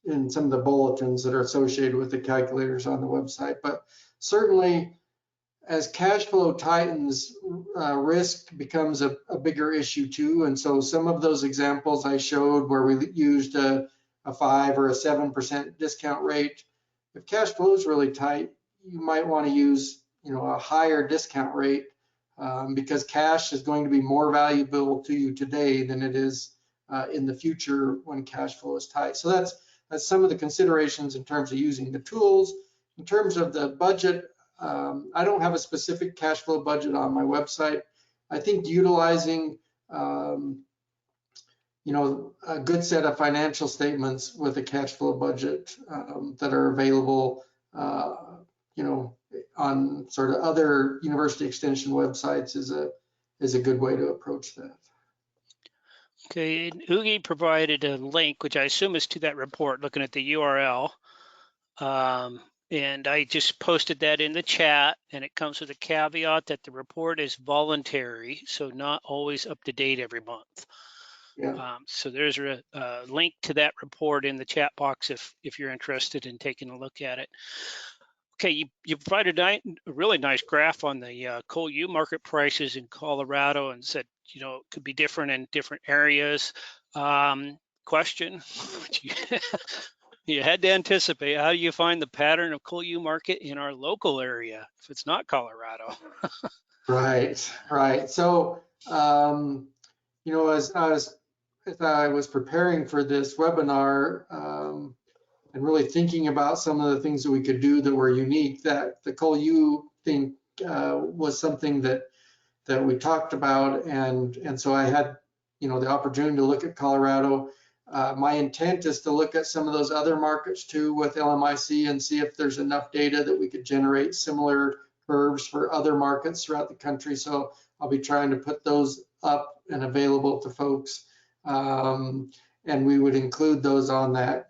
S2: in some of the bulletins that are associated with the calculators on the website. But certainly as cash flow tightens, risk becomes a bigger issue too. And so some of those examples I showed where we used a 5 or a 7% discount rate, if cash flow is really tight, you might want to use a higher discount rate because cash is going to be more valuable to you today than it is in the future when cash flow is tight. So that's some of the considerations in terms of using the tools. In terms of the budget, I don't have a specific cash flow budget on my website. I think utilizing a good set of financial statements with a cash flow budget that are available on sort of other university extension websites is a good way to approach that.
S1: Okay, and Oogie provided a link, which I assume is to that report, looking at the URL. And I just posted that in the chat, and it comes with a caveat that the report is voluntary, so not always up to date every month.
S2: Yeah.
S1: So there's a link to that report in the chat box if you're interested in taking a look at it. Okay, you provided a really nice graph on the coal U market prices in Colorado and said, you know, it could be different in different areas. Question, you had to anticipate, how do you find the pattern of coal U market in our local area if it's not Colorado?
S2: Right. So, you know, as I was preparing for this webinar, and really thinking about some of the things that we could do that were unique, that the coal U thing was something that we talked about, and so I had, you know, the opportunity to look at Colorado. My intent is to look at some of those other markets too with LMIC and see if there's enough data that we could generate similar curves for other markets throughout the country. So I'll be trying to put those up and available to folks. And we would include those on that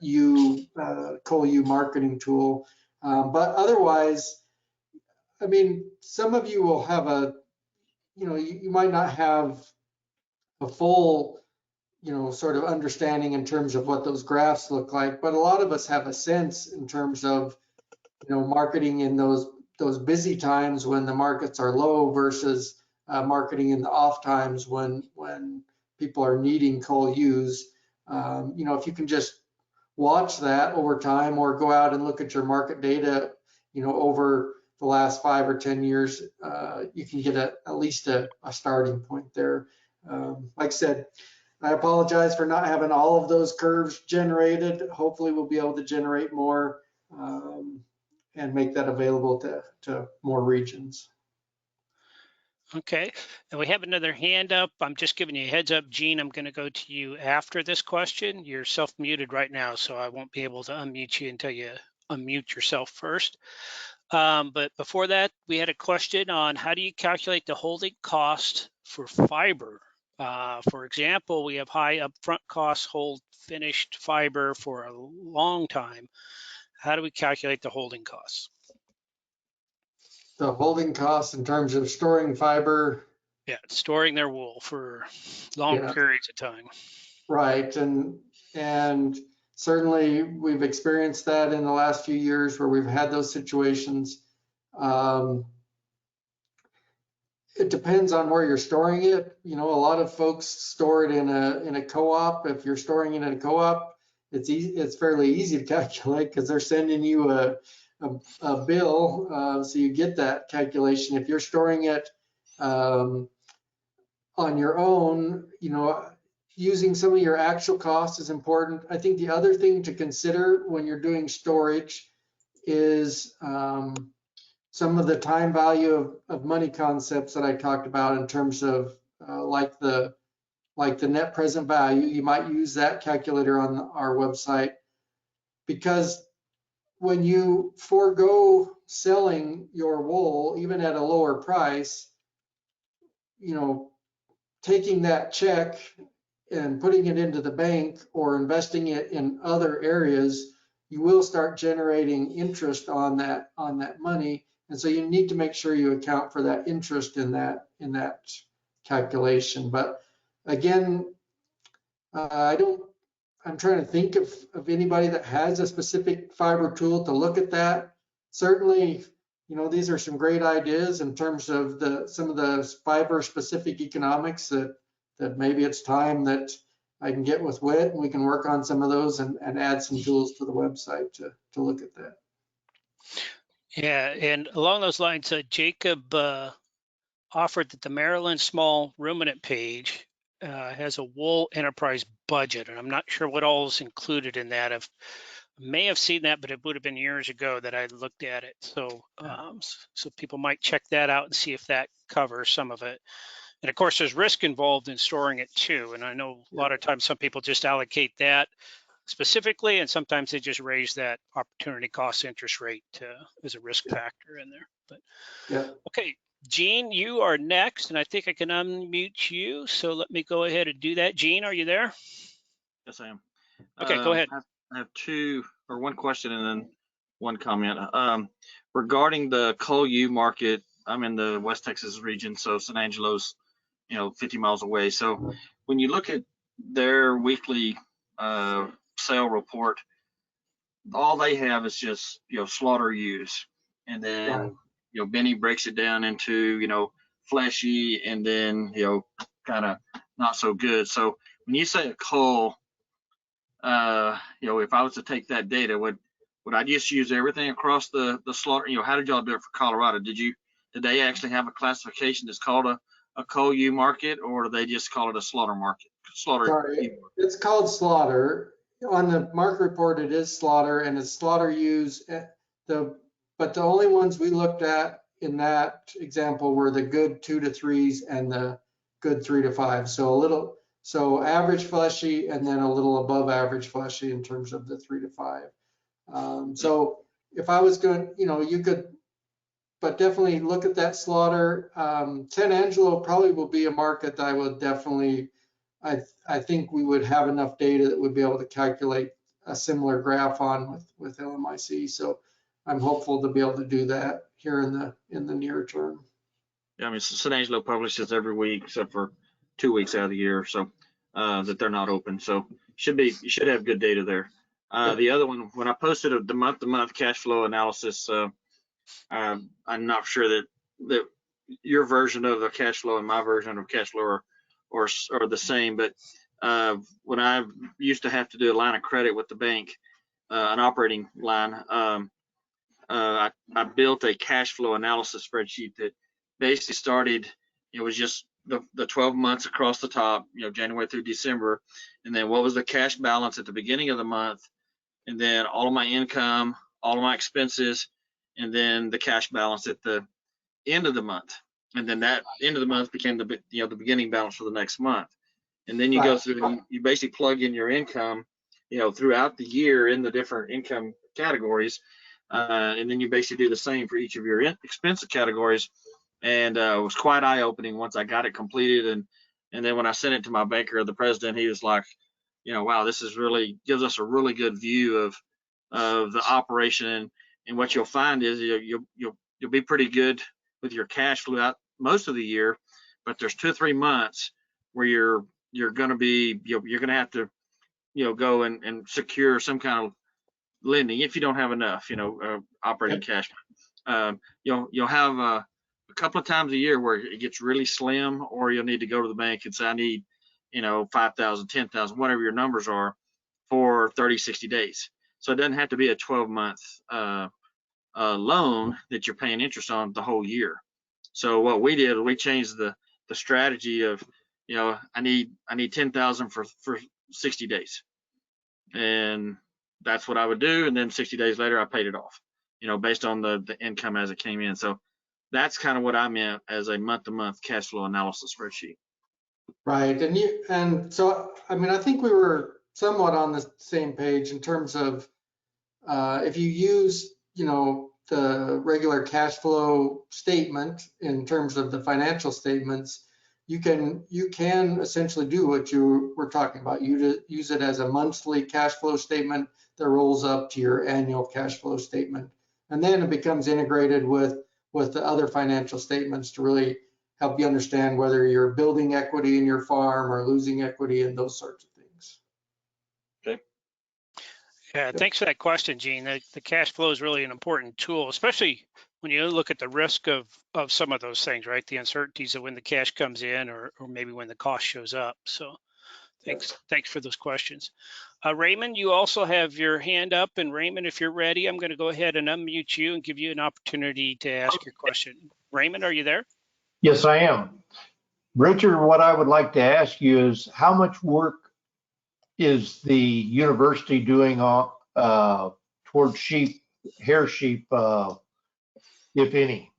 S2: coal U marketing tool. But otherwise, I mean, some of you will have you know, you might not have a full, you know, sort of understanding in terms of what those graphs look like, but a lot of us have a sense in terms of, you know, marketing in those busy times when the markets are low versus marketing in the off times when people are needing coal U's. You know, if you can just watch that over time or go out and look at your market data, you know, over the last 5 or 10 years, you can get at least a starting point there. Like I said, I apologize for not having all of those curves generated. Hopefully we'll be able to generate more and make that available to more regions.
S1: Okay, and we have another hand up. I'm just giving you a heads up, Gene. I'm going to go to you after this question. You're self-muted right now, so I won't be able to unmute you until you unmute yourself first. But before that, we had a question on how do you calculate the holding cost for fiber? For example, we have high upfront costs, hold finished fiber for a long time. How do we calculate the holding costs?
S2: The holding costs in terms of storing fiber.
S1: Yeah, storing their wool for long periods of time.
S2: Right, and certainly we've experienced that in the last few years where we've had those situations. It depends on where you're storing it. You know, a lot of folks store it in a co-op. If you're storing it in a co-op, it's fairly easy to calculate because they're sending you a bill, so you get that calculation. If you're storing it on your own, you know, using some of your actual costs is important. I think the other thing to consider when you're doing storage is some of the time value of money concepts that I talked about in terms of like the net present value. You might use that calculator on our website, because when you forego selling your wool, even at a lower price, you know, taking that check and putting it into the bank or investing it in other areas, you will start generating interest on that money. And so you need to make sure you account for that interest in that calculation. But again, I'm trying to think of anybody that has a specific fiber tool to look at that. Certainly, you know, these are some great ideas in terms of some of the fiber specific economics that maybe it's time that I can get with WIT and we can work on some of those and add some tools to the website to look at that.
S1: Yeah, and along those lines, Jacob offered that the Maryland Small Ruminant page has a wool enterprise budget, and I'm not sure what all is included in that. I may have seen that, but it would have been years ago that I looked at it. So, so people might check that out and see if that covers some of it. And of course, there's risk involved in storing it too. And I know a lot of times some people just allocate that specifically, and sometimes they just raise that opportunity cost interest rate as a risk factor in there. But
S2: yeah.
S1: Okay, Gene, you are next, and I think I can unmute you. So let me go ahead and do that. Gene, are you there?
S4: Yes, I am.
S1: Okay, go ahead.
S4: I have one question and then one comment. Regarding the coal U market, I'm in the West Texas region, so San Angelo's, you know, 50 miles away. So when you look at their weekly sale report, all they have is just, slaughter ewes. And then,
S2: Right.
S4: Benny breaks it down into, fleshy and then, kind of not so good. So when you say a cull, if I was to take that data, would I just use everything across the slaughter? How did y'all do it for Colorado? Did they actually have a classification that's called a cull ewe market, or do they just call it a slaughter market?
S2: Sorry, it's called slaughter. On the market report, it is slaughter, and it's slaughter ewes. But the only ones we looked at in that example were the good 2 to 3s and the good 3 to 5. So average fleshy and then a little above average fleshy in terms of the 3 to 5. So if I was going, you could, but definitely look at that slaughter. San Angelo probably will be a market that I would definitely, I think we would have enough data that would be able to calculate a similar graph on with LMIC. So I'm hopeful to be able to do that here in the near term.
S4: Yeah, I mean, San Angelo publishes every week except for 2 weeks out of the year, so that they're not open. So you should have good data there. The other one, when I posted the month-to-month cash flow analysis, I'm not sure that your version of the cash flow and my version of cash flow are the same, but when I used to have to do a line of credit with the bank, an operating line, I built a cash flow analysis spreadsheet that basically started, it was just the 12 months across the top, January through December, and then what was the cash balance at the beginning of the month, and then all of my income, all of my expenses, and then the cash balance at the end of the month. And then that end of the month became the beginning balance for the next month. And then you go through and you basically plug in your income, throughout the year in the different income categories. And then you basically do the same for each of your expense categories. And it was quite eye-opening once I got it completed. And then when I sent it to my banker, the president, he was like, wow, this is really gives us a really good view of the operation. And what you'll find is you'll be pretty good with your cash flow out most of the year, but there's 2 or 3 months where you're going to be you're going to have to go and secure some kind of lending if you don't have enough operating cash. You'll have a couple of times a year where it gets really slim, or you'll need to go to the bank and say, I need 5,000, 10,000, whatever your numbers are, for 30, 60 days. So it doesn't have to be a 12-month loan that you're paying interest on the whole year. So what we did, we changed the strategy of, I need 10,000 for 60 days. And that's what I would do. And then 60 days later, I paid it off, based on the income as it came in. So that's kind of what I meant as a month-to-month cash flow analysis spreadsheet.
S2: Right. And so, I mean, I think we were somewhat on the same page in terms of if you use, the regular cash flow statement in terms of the financial statements, you can essentially do what you were talking about. You use it as a monthly cash flow statement that rolls up to your annual cash flow statement. And then it becomes integrated with the other financial statements to really help you understand whether you're building equity in your farm or losing equity and those sorts of things.
S4: Okay.
S1: Yeah, thanks for that question, Gene. The cash flow is really an important tool, especially when you look at the risk of some of those things, right? The uncertainties of when the cash comes in or maybe when the cost shows up. So thanks for those questions. Raymond, you also have your hand up. And Raymond, if you're ready, I'm going to go ahead and unmute you and give you an opportunity to ask your question. Raymond, are you there?
S5: Yes, I am. Richard, what I would like to ask you is how much work is the university doing towards hair sheep, if any?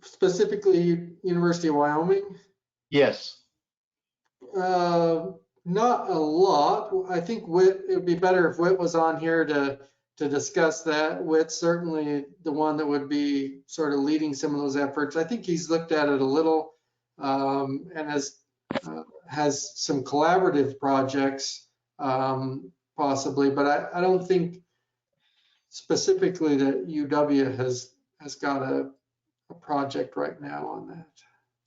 S2: Specifically, University of Wyoming?
S5: Yes.
S2: Not a lot. I think Whit, it would be better if Whit was on here to discuss that. Whit's certainly the one that would be sort of leading some of those efforts. I think he's looked at it a little and has some collaborative projects possibly, but I don't think specifically that UW has got a project right now on that.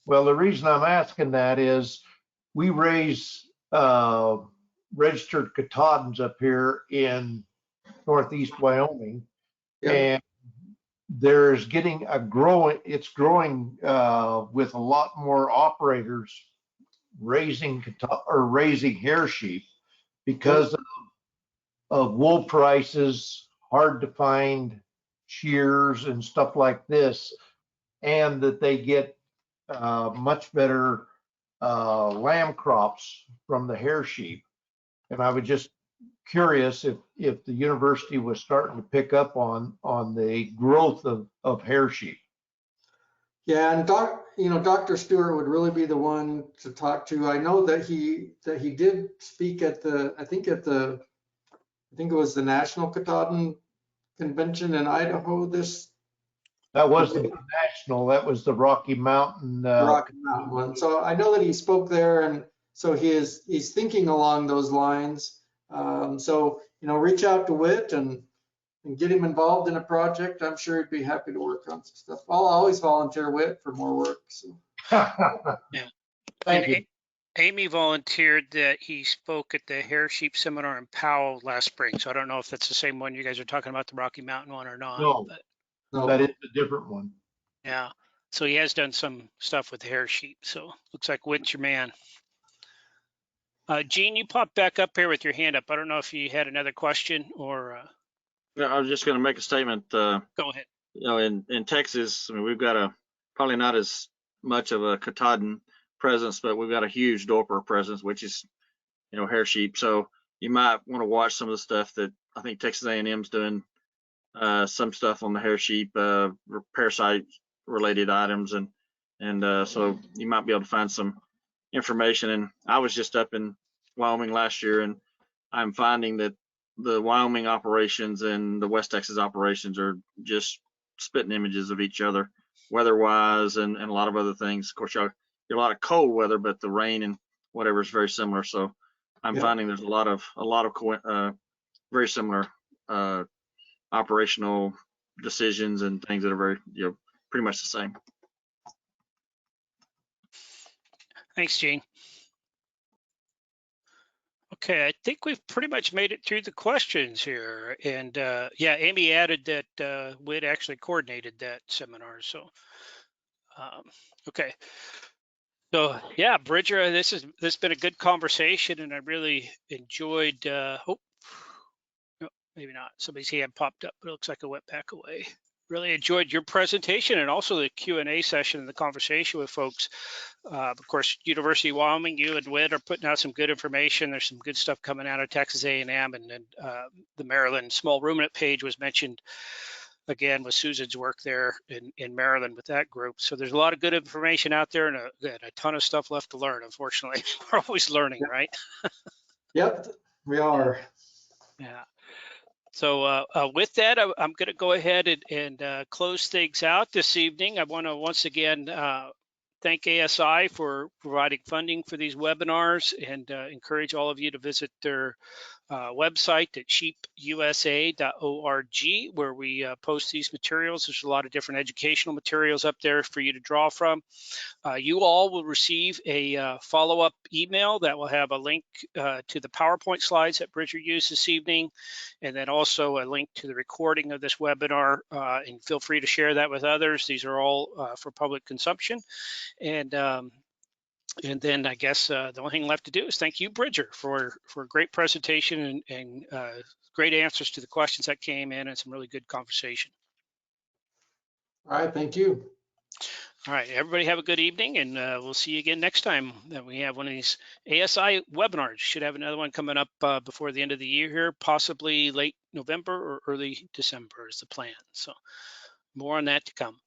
S5: Well, the reason I'm asking that is we raise registered Katahdins up here in northeast Wyoming,
S2: Yeah.
S5: and there's getting it's growing with a lot more operators raising hair sheep because of wool prices, hard to find shears and stuff like this, and that they get much better lamb crops from the hair sheep. And I was just curious if the university was starting to pick up on the growth of hair sheep.
S2: Yeah, and Dr. Stewart would really be the one to talk to. I know that he did speak at I think it was the National Katahdin Convention in Idaho this
S5: That wasn't the national, that was the Rocky Mountain.
S2: Rocky Mountain one. So I know that he spoke there, and so he's thinking along those lines. So reach out to Whit and get him involved in a project. I'm sure he'd be happy to work on some stuff. I'll always volunteer Whit for more work. So.
S5: Thank you.
S1: Amy volunteered that he spoke at the hair sheep seminar in Powell last spring. So I don't know if that's the same one you guys are talking about, the Rocky Mountain one or not.
S5: No.
S1: But
S2: No.
S5: That is a different one.
S1: yeah, so he has done some stuff with the hair sheep. So looks like Whit's your man. Gene, you popped back up here with your hand up. I don't know if you had another question or
S4: Yeah, I was just going to make a statement.
S1: go ahead.
S4: In Texas, I mean, we've got probably not as much of a Katahdin presence, but we've got a huge Dorper presence, which is, hair sheep. So you might want to watch some of the stuff that I think Texas A&M's doing, some stuff on the hair sheep, parasite related items. And so you might be able to find some information. And I was just up in Wyoming last year, and I'm finding that the Wyoming operations and the West Texas operations are just spitting images of each other, weather-wise, and a lot of other things. Of course, you get a lot of cold weather, but the rain and whatever is very similar. So I'm finding there's a lot of very similar operational decisions and things that are very, pretty much the same.
S1: Thanks, Gene. Okay, I think we've pretty much made it through the questions here. And yeah, Amy added that Whit actually coordinated that seminar. So, okay. So yeah, Bridger, this has been a good conversation, and I really enjoyed. Oh, no, maybe not. Somebody's hand popped up, but it looks like it went back away. Really enjoyed your presentation and also the Q&A session and the conversation with folks. Of course, University of Wyoming, you and Whit are putting out some good information. There's some good stuff coming out of Texas A&M, and then the Maryland small ruminant page was mentioned again with Susan's work there in Maryland with that group. So there's a lot of good information out there and a ton of stuff left to learn. Unfortunately, we're always learning, right?
S2: Yep, we are.
S1: Yeah. So with that, I'm going to go ahead and close things out this evening. I want to once again thank ASI for providing funding for these webinars, and encourage all of you to visit their website at sheepusa.org, where we post these materials. There's a lot of different educational materials up there for you to draw from. You all will receive a follow-up email that will have a link to the PowerPoint slides that Bridger used this evening, and then also a link to the recording of this webinar, and feel free to share that with others. These are all for public consumption. And then I guess the only thing left to do is thank you, Bridger, for a great presentation and great answers to the questions that came in, and some really good conversation.
S2: All right, thank you.
S1: All right, everybody have a good evening, and we'll see you again next time that we have one of these ASI webinars. Should have another one coming up before the end of the year here, possibly late November or early December is the plan. So more on that to come.